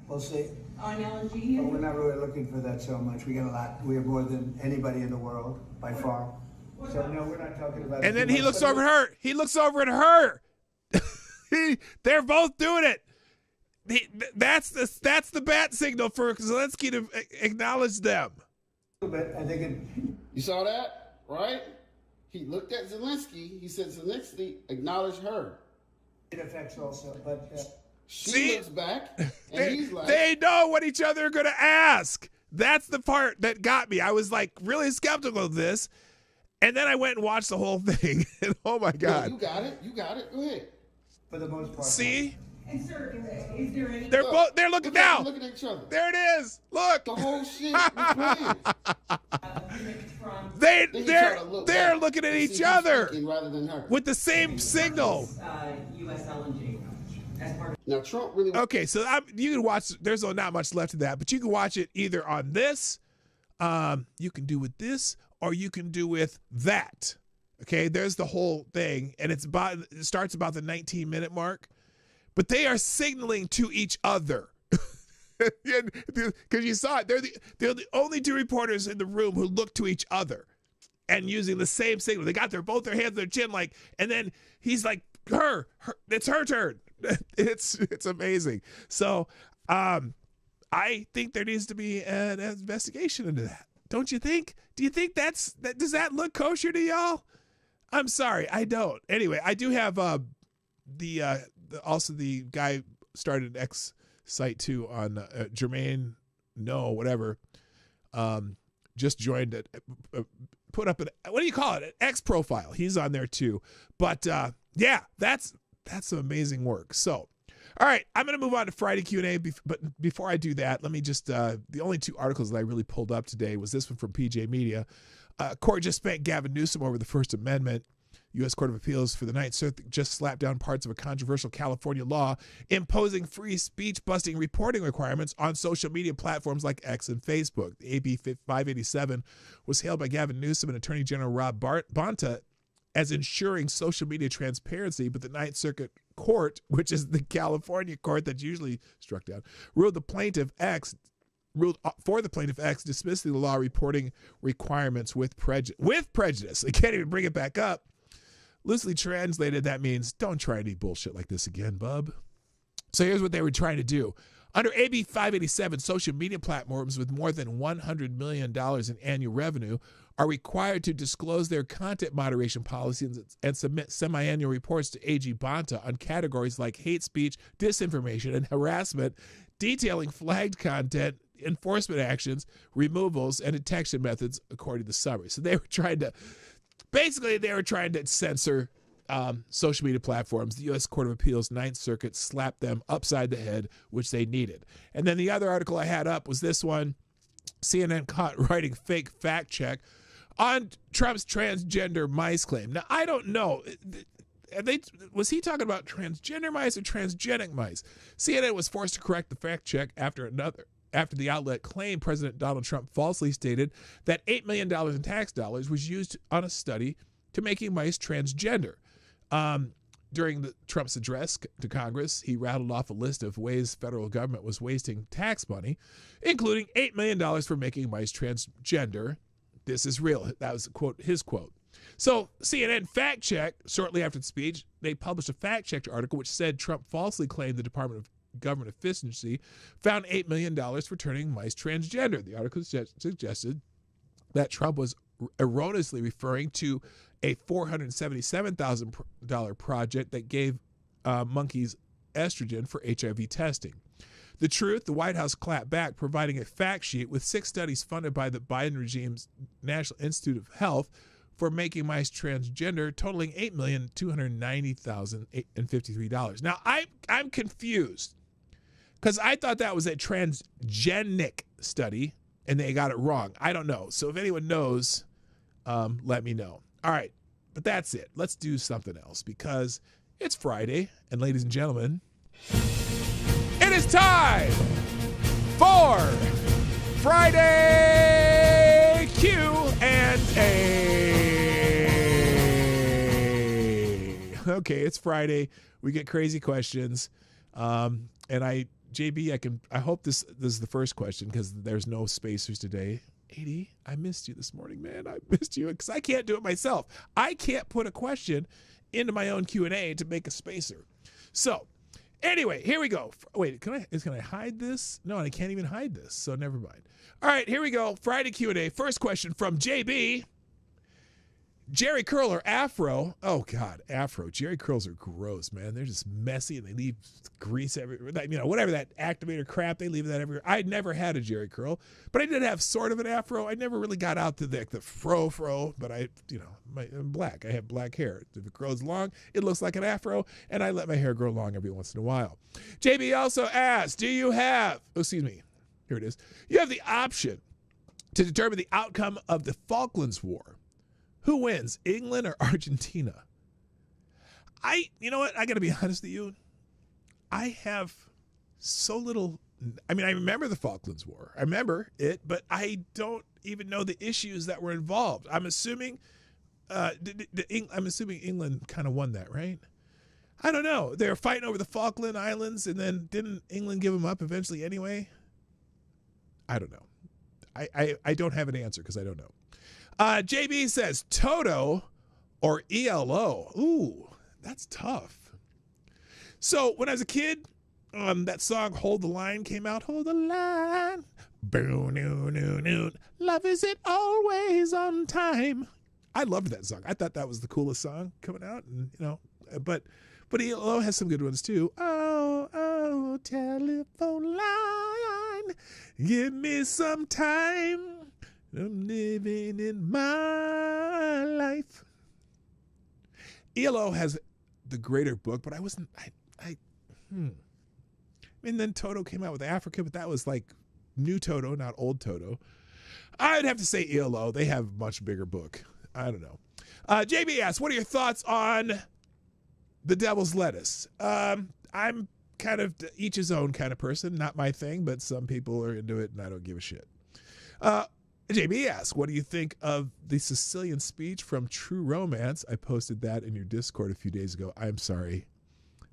We'll see. On LNG? But we're not really looking for that so much. We got a lot. We have more than anybody in the world, by far. So no, we're not talking about it. And then too he much, looks but over at her. He looks over at her. They're both doing it. That's the bat signal for Zelenskyy to acknowledge them. But I think You saw that, right? He looked at Zelenskyy. He said Zelenskyy acknowledged her. it affects also, but She looks back, and he's like, They know what each other are going to ask. That's the part that got me. I was like really skeptical of this. And then I went and watched the whole thing. And oh my God. You got it. You got it. Go ahead. For the most part. See? And sir, is there any... They're looking now. Looking at each other. There it is. Look. The whole shit was planned. They're looking at each other rather than her. with the same signal. U.S. LNG. Now Trump really. Okay, so you can watch. There's not much left of that, but you can watch it either on this. You can do with this, or you can do with that. Okay, there's the whole thing, and it starts about the 19-minute mark, but they are signaling to each other. Because you saw it, they're the only two reporters in the room who look to each other and using the same signal. They got both their hands on their chin, like, and then he's like, her it's her turn. It's amazing. So I think there needs to be an investigation into that. Don't you think? Do you think does that look kosher to y'all? I'm sorry, I don't. Anyway, I do have also the guy started an X site too on Jermaine, whatever. Just joined it. Put up what do you call it? An X profile. He's on there too. But yeah, that's some amazing work. So, all right, I'm going to move on to Friday Q&A. But before I do that, let me just, the only two articles that I really pulled up today was this one from PJ Media. Court just spanked Gavin Newsom over the First Amendment. U.S. Court of Appeals for the Ninth Circuit just slapped down parts of a controversial California law imposing free speech-busting reporting requirements on social media platforms like X and Facebook. The AB 587 was hailed by Gavin Newsom and Attorney General Rob Bonta as ensuring social media transparency, but the Ninth Circuit Court, which is the California court that's usually struck down, ruled for the plaintiff X, dismissing the law reporting requirements with prejudice. They can't even bring it back up. Loosely translated, that means don't try any bullshit like this again, bub. So here's what they were trying to do. Under AB 587, social media platforms with more than $100 million in annual revenue are required to disclose their content moderation policies and submit semi-annual reports to AG Bonta on categories like hate speech, disinformation, and harassment, detailing flagged content, enforcement actions, removals, and detection methods, according to the summary. So they were trying to censor social media platforms. The U.S. Court of Appeals Ninth Circuit slapped them upside the head, which they needed. And then the other article I had up was this one. CNN caught writing fake fact check on Trump's transgender mice claim. Now, I don't know. Was he talking about transgender mice or transgenic mice? CNN was forced to correct the fact check after the outlet claimed President Donald Trump falsely stated that $8 million in tax dollars was used on a study to making mice transgender. During Trump's address to Congress, he rattled off a list of ways federal government was wasting tax money, including $8 million for making mice transgender. This is real. That was his quote. So CNN fact checked shortly after the speech. They published a fact checked article which said Trump falsely claimed the Department of Government Efficiency found $8 million for turning mice transgender. The article suggested that Trump was erroneously referring to a $477,000 project that gave monkeys estrogen for HIV testing. The truth, the White House clapped back, providing a fact sheet with 6 studies funded by the Biden regime's National Institute of Health for making mice transgender, totaling $8,290,053. Now, I'm confused because I thought that was a transgenic study and they got it wrong. I don't know. So if anyone knows, let me know. All right, but that's it. Let's do something else because it's Friday, and ladies and gentlemen, it is time for Friday Q&A. Okay, it's Friday. We get crazy questions, and I JB, I hope this is the first question because there's no spacers today. 80, I missed you this morning, man. I missed you because I can't do it myself. I can't put a question into my own Q&A to make a spacer. So anyway, here we go. Wait, can I hide this? No, I can't even hide this, so never mind. All right, here we go. Friday Q&A. First question from JB. Jerry curl or afro? Oh God, afro. Jerry curls are gross, man. They're just messy and they leave grease everywhere. Whatever that activator crap, they leave that everywhere. I never had a Jerry curl, but I did have sort of an afro. I never really got out to the fro, but I'm black. I have black hair. If it grows long, it looks like an afro, and I let my hair grow long every once in a while. JB also asked, do you have, here it is. You have the option to determine the outcome of the Falklands War. Who wins, England or Argentina? You know what? I got to be honest with you. I have so little. I remember the Falklands War. I remember it, but I don't even know the issues that were involved. I'm assuming, England kind of won that, right? I don't know. They were fighting over the Falkland Islands, and then didn't England give them up eventually anyway? I don't know. I don't have an answer because I don't know. JB says Toto or ELO. Ooh, that's tough. So when I was a kid, that song Hold the Line came out. Hold the line. Love is it always on time. I loved that song. I thought that was the coolest song coming out. And but ELO has some good ones too. Oh, telephone line. Give me some time. I'm living in my life. ELO has the greater book, but I wasn't. And then Toto came out with Africa, but that was like new Toto, not old Toto. I'd have to say ELO. They have a much bigger book. I don't know. JB asks, what are your thoughts on the Devil's Lettuce? I'm kind of each his own kind of person. Not my thing, but some people are into it, and I don't give a shit. JB asks, what do you think of the Sicilian speech from True Romance? I posted that in your Discord a few days ago. I'm sorry.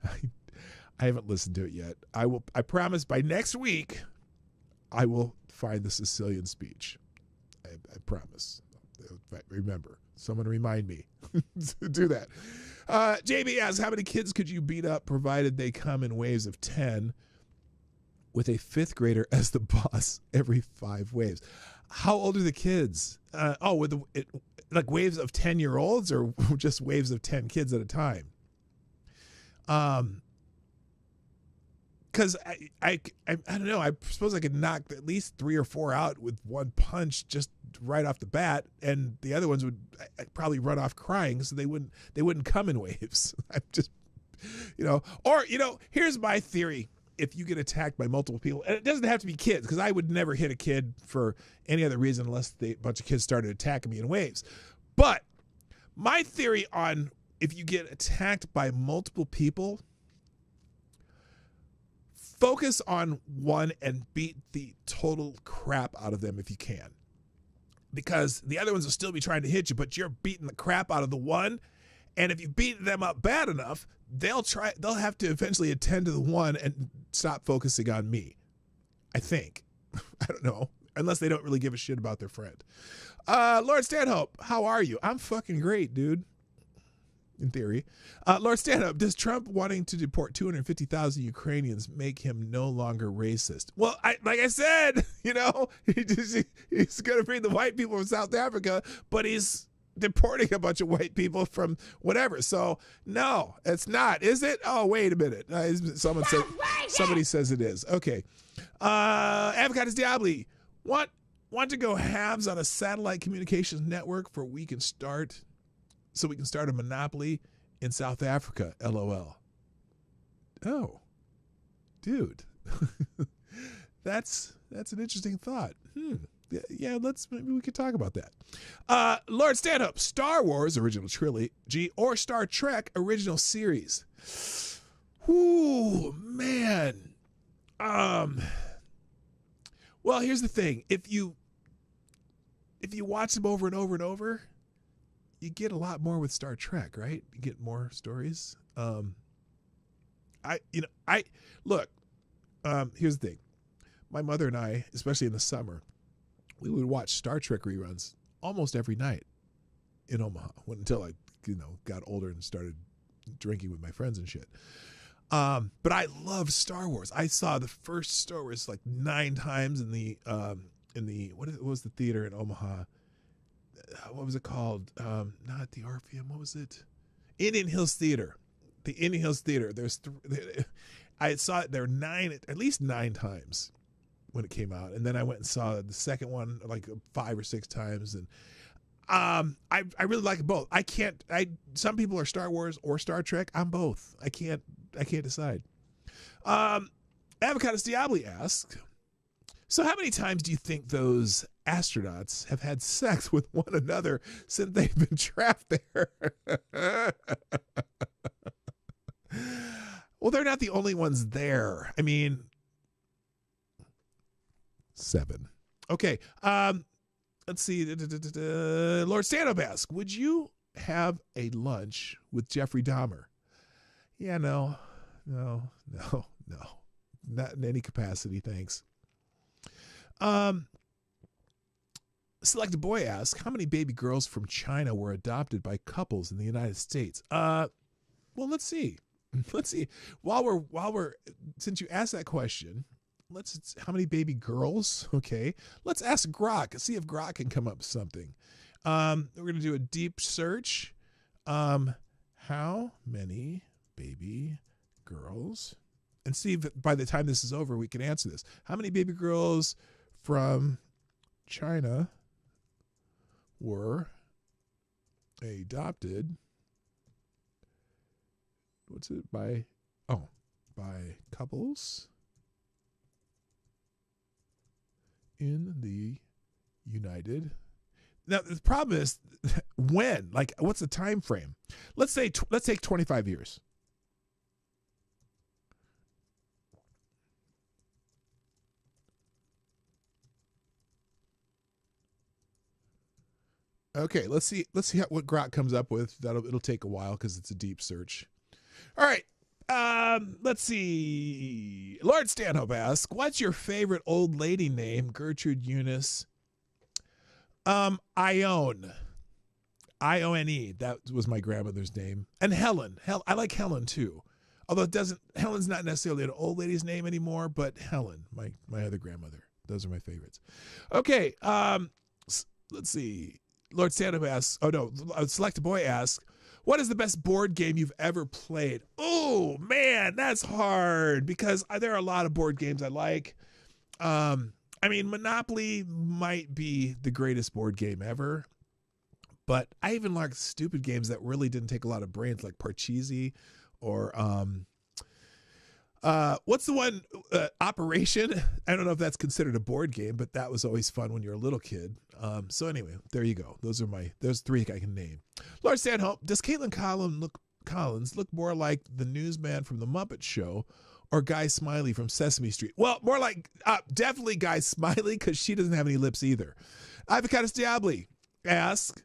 I haven't listened to it yet. I promise by next week, I will find the Sicilian speech. I promise. Remember, someone remind me to do that. JB asks, how many kids could you beat up provided they come in waves of 10 with a fifth grader as the boss every 5 waves? How old are the kids? Like waves of 10-year-olds or just waves of 10 kids at a time? Because I don't know. I suppose I could knock at least 3 or 4 out with one punch just right off the bat, and the other ones would probably run off crying, so they wouldn't come in waves. I'm just, here's my theory. If you get attacked by multiple people, and it doesn't have to be kids, because I would never hit a kid for any other reason unless a bunch of kids started attacking me in waves. But my theory on if you get attacked by multiple people, focus on one and beat the total crap out of them if you can. Because the other ones will still be trying to hit you, but you're beating the crap out of the one. And if you beat them up bad enough, they'll have to eventually attend to the one and stop focusing on me. I think. I don't know. Unless they don't really give a shit about their friend. Lord Stanhope, how are you? I'm fucking great, dude. In theory. Lord Stanhope, does Trump wanting to deport 250,000 Ukrainians make him no longer racist? Well, like I said, he's going to bring the white people from South Africa, but he's deporting a bunch of white people from whatever. So no, it's not, is it? Oh, wait a minute. Somebody says it is. Okay. Avocados Diabli, want to go halves on a satellite communications network so we can start a monopoly in South Africa. LOL. Oh, dude, that's an interesting thought. Yeah, maybe we could talk about that. Lord Stanhope, Star Wars original trilogy or Star Trek original series? Ooh, man. Well, here's the thing. If you watch them over and over and over, you get a lot more with Star Trek, right? You get more stories. Look, Here's the thing. My mother and I, especially in the summer, we would watch Star Trek reruns almost every night in Omaha until I, got older and started drinking with my friends and shit. But I love Star Wars. I saw the first Star Wars like 9 times in the what was the theater in Omaha? What was it called? Not the Orpheum. What was it? Indian Hills Theater. The Indian Hills Theater. I saw it there at least 9 times when it came out, and then I went and saw the second one like 5 or 6 times, and I really like both. Some people are Star Wars or Star Trek. I'm both. I can't decide. Avocados Diabli asks, so how many times do you think those astronauts have had sex with one another since they've been trapped there? Well, they're not the only ones there. I mean, 7. Okay. Let's see. Lord Stanhope asks, would you have a lunch with Jeffrey Dahmer? Yeah, no. Not in any capacity, thanks. Select a Boy asks, how many baby girls from China were adopted by couples in the United States? Well, let's see. While we're since you asked that question, how many baby girls? Okay. Let's ask Grok. See if Grok can come up with something. We're going to do a deep search. How many baby girls? And see if by the time this is over, we can answer this. How many baby girls from China were adopted? By couples in the United. Now the problem is when, like, what's the time frame? Let's take 25 years. Okay, let's see what Grok comes up with. It'll take a while because it's a deep search. All right. Let's see. Lord Stanhope asks, what's your favorite old lady name? Gertrude Eunice. Ione. I-O-N-E. That was my grandmother's name. And Helen. I like Helen too. Although Helen's not necessarily an old lady's name anymore, but Helen, my other grandmother. Those are my favorites. Okay. Let's see. Lord Stanhope asks, Select a Boy asks, what is the best board game you've ever played? Oh, man, that's hard because there are a lot of board games I like. I mean, Monopoly might be the greatest board game ever, but I even like stupid games that really didn't take a lot of brains, like Parcheesi or what's the one, Operation? I don't know if that's considered a board game, but that was always fun when you're a little kid. So anyway, there you go. Those 3 I can name. Lord Stanhope, does Kaitlin Collins look more like the newsman from The Muppet Show or Guy Smiley from Sesame Street? Well, more like definitely Guy Smiley because she doesn't have any lips either. Avocados Diabli asks,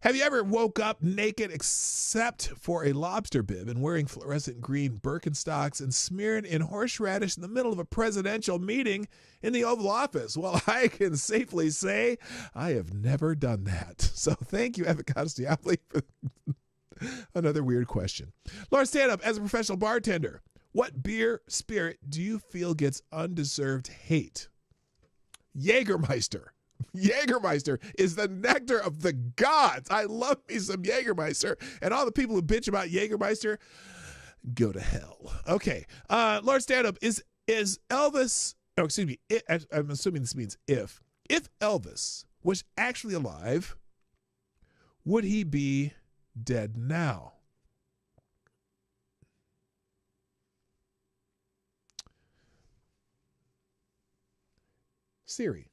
have you ever woke up naked except for a lobster bib and wearing fluorescent green Birkenstocks and smeared in horseradish in the middle of a presidential meeting in the Oval Office? Well, I can safely say I have never done that. So thank you, Avocados Diabli, for another weird question. Lord Stand-Up, as a professional bartender, what beer spirit do you feel gets undeserved hate? Jägermeister. Jägermeister is the nectar of the gods. I love me some Jägermeister. And all the people who bitch about Jägermeister, go to hell. Okay. Lord Stand-Up, is Elvis, I'm assuming this means if Elvis was actually alive, would he be dead now? Siri.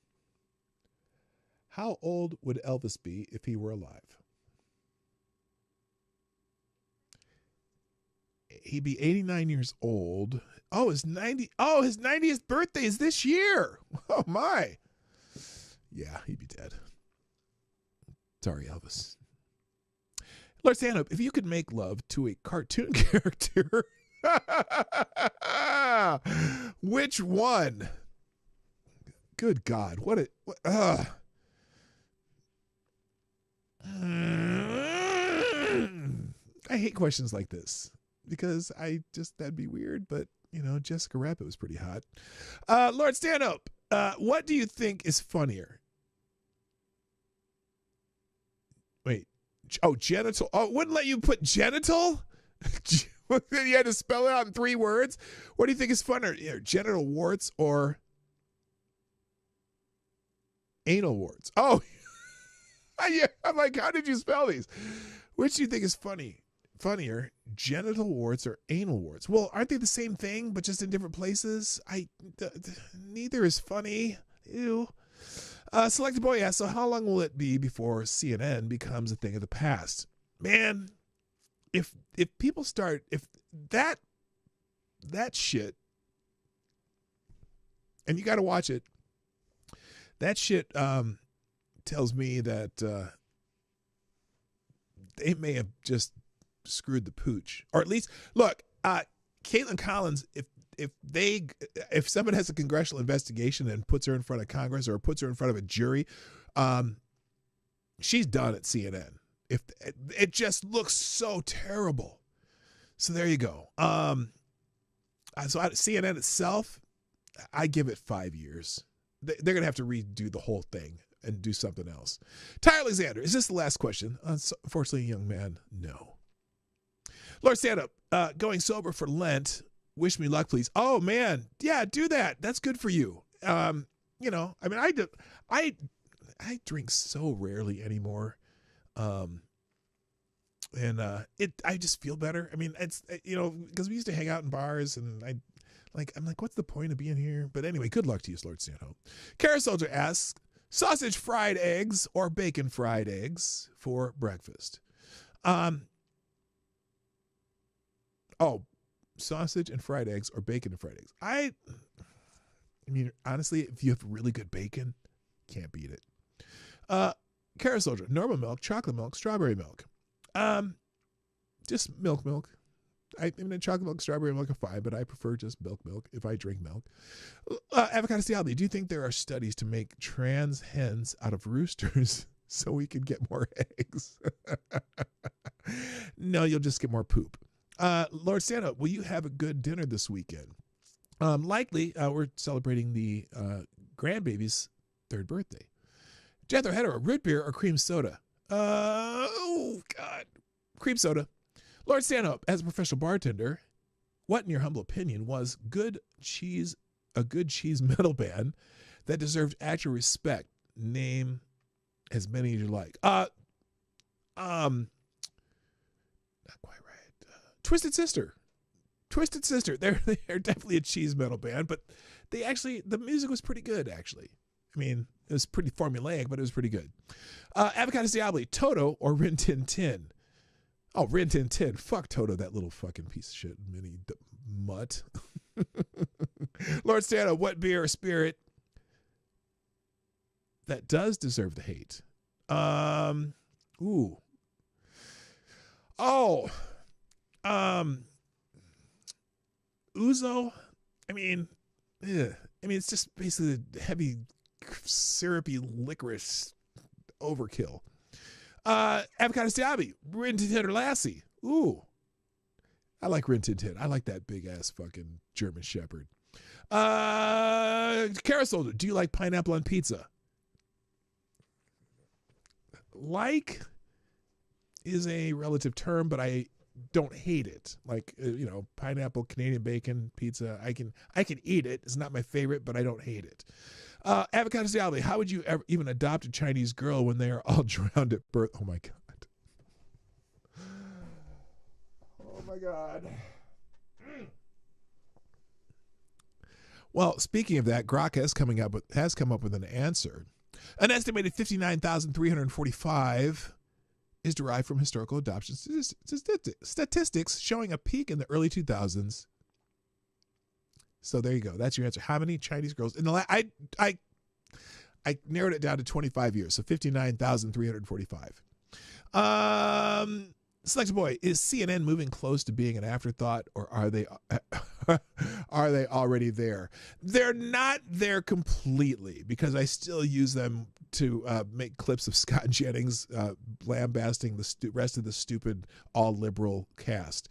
How old would Elvis be if he were alive? He'd be 89 years old. Oh, his 90th birthday is this year. Oh my. Yeah, he'd be dead. Sorry, Elvis. Lord Stanhope, if you could make love to a cartoon character, Which one? Good God. I hate questions like this because that'd be weird, but Jessica Rabbit was pretty hot. Lord Stand Up, what do you think is funnier? Wait. Oh, genital. Oh, wouldn't let you put genital? You had to spell it out in 3 words. What do you think is funnier? Genital warts or anal warts? Oh, yeah. I'm like, how did you spell these? Which do you think is funnier, genital warts or anal warts? Well, aren't they the same thing, but just in different places? Neither is funny. Ew. Selected Boy asks, so how long will it be before CNN becomes a thing of the past? Man, if people start, if that shit, and you got to watch it, that shit tells me that they may have just screwed the pooch. Or at least, look, Kaitlin Collins, if someone has a congressional investigation and puts her in front of Congress or puts her in front of a jury, she's done at CNN. If it just looks so terrible. So there you go. So CNN itself, I give it 5 years. They're going to have to redo the whole thing and do something else. Ty Alexander, is this the last question? Unfortunately, young man, no. Lord Stand Up, going sober for Lent. Wish me luck, please. Oh man, yeah, do that. That's good for you. I mean, I drink so rarely anymore. I just feel better. I mean, it's, because we used to hang out in bars and I'm like, what's the point of being here? But anyway, good luck to you, Lord Stanhope. Kara Soldier asks, sausage fried eggs or bacon fried eggs for breakfast? Sausage and fried eggs or bacon and fried eggs. I mean, honestly, if you have really good bacon, can't beat it. Kara Soldier, normal milk, chocolate milk, strawberry milk. Just milk. I mean, chocolate milk, strawberry milk are fine, but I prefer just milk if I drink milk. Avocado Stialdi, do you think there are studies to make trans hens out of roosters so we can get more eggs? No, you'll just get more poop. Lord Santa, will you have a good dinner this weekend? Likely, we're celebrating the grandbaby's 3rd birthday. Jethro Hetero, root beer or cream soda? Oh, God. Cream soda. Lord Stanhope, as a professional bartender, what, in your humble opinion, was a good cheese metal band that deserved actual respect? Name as many as you like. Not quite right. Twisted Sister. They're definitely a cheese metal band, but the music was pretty good, actually. I mean, it was pretty formulaic, but it was pretty good. Avocado Diabli, Toto or Rin Tin Tin? Oh, Rin Tin Tin. Fuck Toto, that little fucking piece of shit mini mutt. Lord Stano, what beer or spirit that does deserve the hate? Ouzo. I mean, it's just basically heavy, syrupy licorice overkill. Avocado Stiabi, Rin Tin Tin or Lassie. Ooh. I like Rin Tin Tin. I like that big ass fucking German Shepherd. Carousel, do you like pineapple on pizza? Like is a relative term, but I don't hate it. Like, pineapple, Canadian bacon, pizza. I can eat it. It's not my favorite, but I don't hate it. Avocado Salvi, how would you ever even adopt a Chinese girl when they are all drowned at birth? Oh my God. Oh my God. Well, speaking of that, Grok has come up with an answer. An estimated 59,345 is derived from historical adoption statistics showing a peak in the early 2000s. So there you go. That's your answer. How many Chinese girls? I narrowed it down to 25 years, so 59,345. Selected Boy, is CNN moving close to being an afterthought, or are they are they already there? They're not there completely, because I still use them to make clips of Scott Jennings lambasting the rest of the stupid all-liberal cast.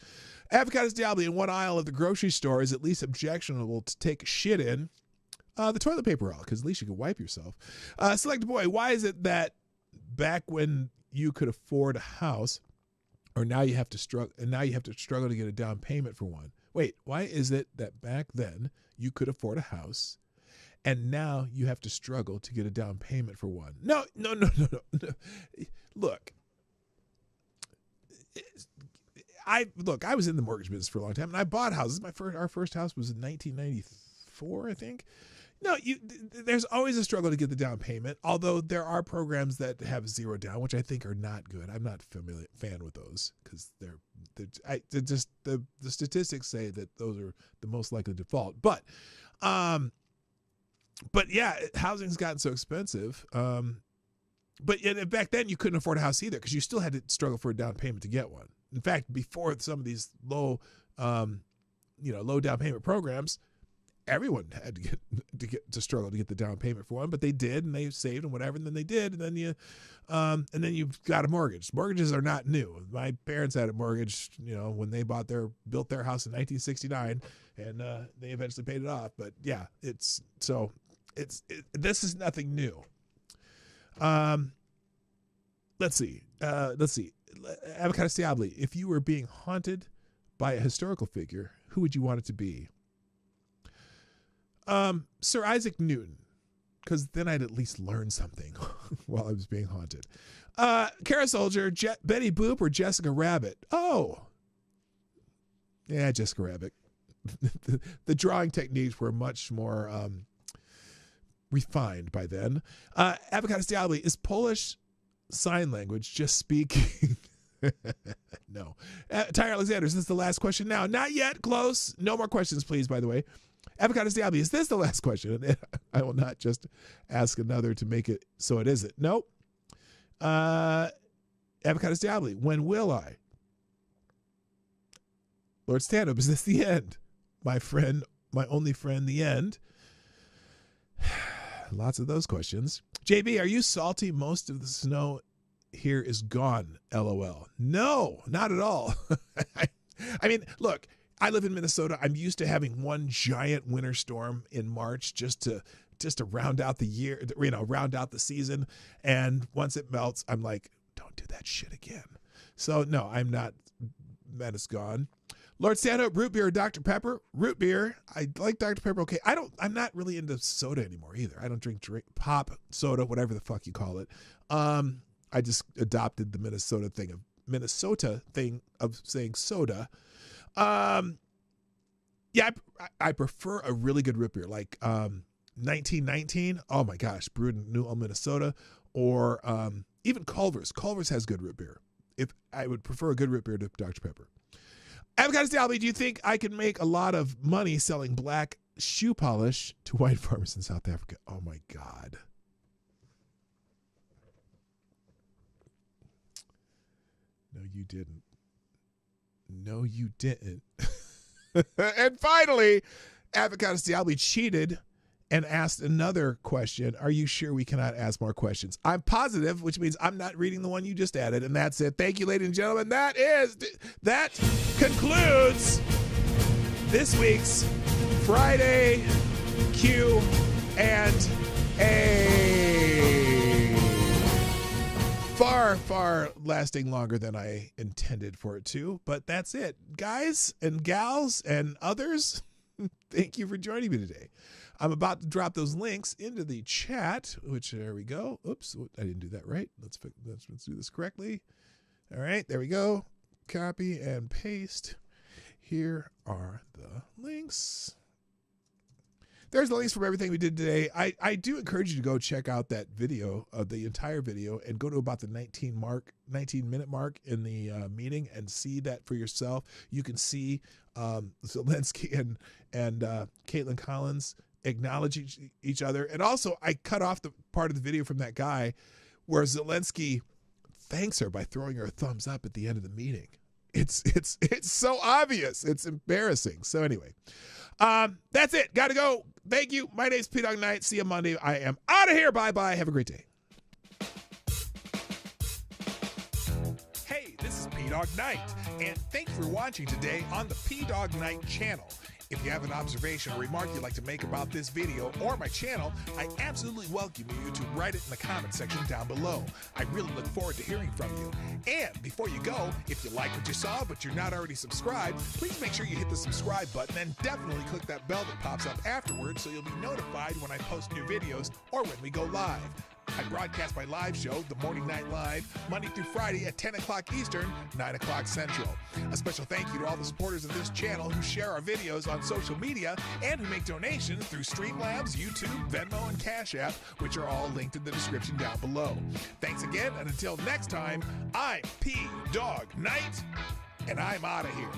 Avocados Diablo in one aisle of the grocery store is at least objectionable to take shit in. The toilet paper aisle, because at least you can wipe yourself. Select boy, why is it that back when you could afford a house, or now you have to struggle, to get a down payment for one? Wait, why is it that back then you could afford a house, and now you have to struggle to get a down payment for one? No. Look, I was in the mortgage business for a long time, and I bought houses. Our first house was in 1994, I think. No, there's always a struggle to get the down payment, although there are programs that have zero down, which I think are not good. I'm not fan with those, because the statistics say that those are the most likely default. But yeah, housing's gotten so expensive. But back then you couldn't afford a house either, because you still had to struggle for a down payment to get one. In fact, before some of these low down payment programs, everyone had to struggle to get the down payment for one, but they did, and they saved and whatever, and then they did, and then you got a mortgage. Mortgages are not new. My parents had a mortgage, when they built their house in 1969, and they eventually paid it off. But yeah, this is nothing new. Let's see. Avocados Diabli, if you were being haunted by a historical figure, who would you want it to be? Sir Isaac Newton, because then I'd at least learn something while I was being haunted. Kara Soldier, Betty Boop, or Jessica Rabbit? Oh, yeah, Jessica Rabbit. The drawing techniques were much more refined by then. Avocados Diabli, is Polish sign language just speaking? No. Ty Alexander, is this the last question now? Not yet. Close. No more questions, please, by the way. Avocados Diabli, is this the last question? I will not just ask another to make it so it isn't. Nope. Avocados Diabli, when will I? Lord Stand-Up, is this the end? My friend, my only friend, the end. Lots of those questions. JB, are you salty? Most of the snow here is gone, LOL. No, not at all. I mean, look, I live in Minnesota. I'm used to having one giant winter storm in March just to round out the year, round out the season. And once it melts, I'm like, don't do that shit again. So no, I'm not. That is gone. Lord Stanhope, root beer or Dr. Pepper? Root beer. I like Dr. Pepper. Okay. I'm not really into soda anymore either. I don't drink pop, soda, whatever the fuck you call it. I just adopted the Minnesota thing of saying soda. Yeah, I prefer a really good root beer, like 1919. Oh my gosh, brewed in New Ulm, Minnesota, or even Culver's. Culver's has good root beer. If I would prefer a good root beer to Dr. Pepper. Avocados Diabli, do you think I can make a lot of money selling black shoe polish to white farmers in South Africa? Oh my God. No, you didn't. No, you didn't. And finally, Avocados Diabli cheated and asked another question. Are you sure we cannot ask more questions? I'm positive, which means I'm not reading the one you just added, and that's it. Thank you, ladies and gentlemen. That concludes this week's Friday Q&A. Far lasting longer than I intended for it to, but that's it. Guys and gals and others, thank you for joining me today. I'm about to drop those links into the chat, which there we go. Oops, I didn't do that right. Let's do this correctly. All right, there we go. Copy and paste. Here are the links. There's the links from everything we did today. I do encourage you to go check out that video, the entire video, and go to about the 19-minute mark in the meeting and see that for yourself. You can see Zelenskyy and Kaitlin Collins acknowledge each other. And also, I cut off the part of the video from that guy where Zelenskyy thanks her by throwing her a thumbs up at the end of the meeting. It's so obvious. It's embarrassing. So anyway, that's it. Got to go. Thank you. My name's Dawg Knight. See you Monday. I am out of here. Bye-bye. Have a great day. Hey, this is Dawg Knight, and thanks for watching today on the Dawg Knight Channel. If you have an observation or remark you'd like to make about this video or my channel, I absolutely welcome you to write it in the comment section down below. I really look forward to hearing from you. And before you go, if you like what you saw but you're not already subscribed, please make sure you hit the subscribe button and definitely click that bell that pops up afterwards so you'll be notified when I post new videos or when we go live. I broadcast my live show, The Morning Night Live, Monday through Friday at 10 o'clock Eastern, 9 o'clock Central. A special thank you to all the supporters of this channel who share our videos on social media and who make donations through Streamlabs, YouTube, Venmo, and Cash App, which are all linked in the description down below. Thanks again, and until next time, I'm Dawg Knight, and I'm out of here.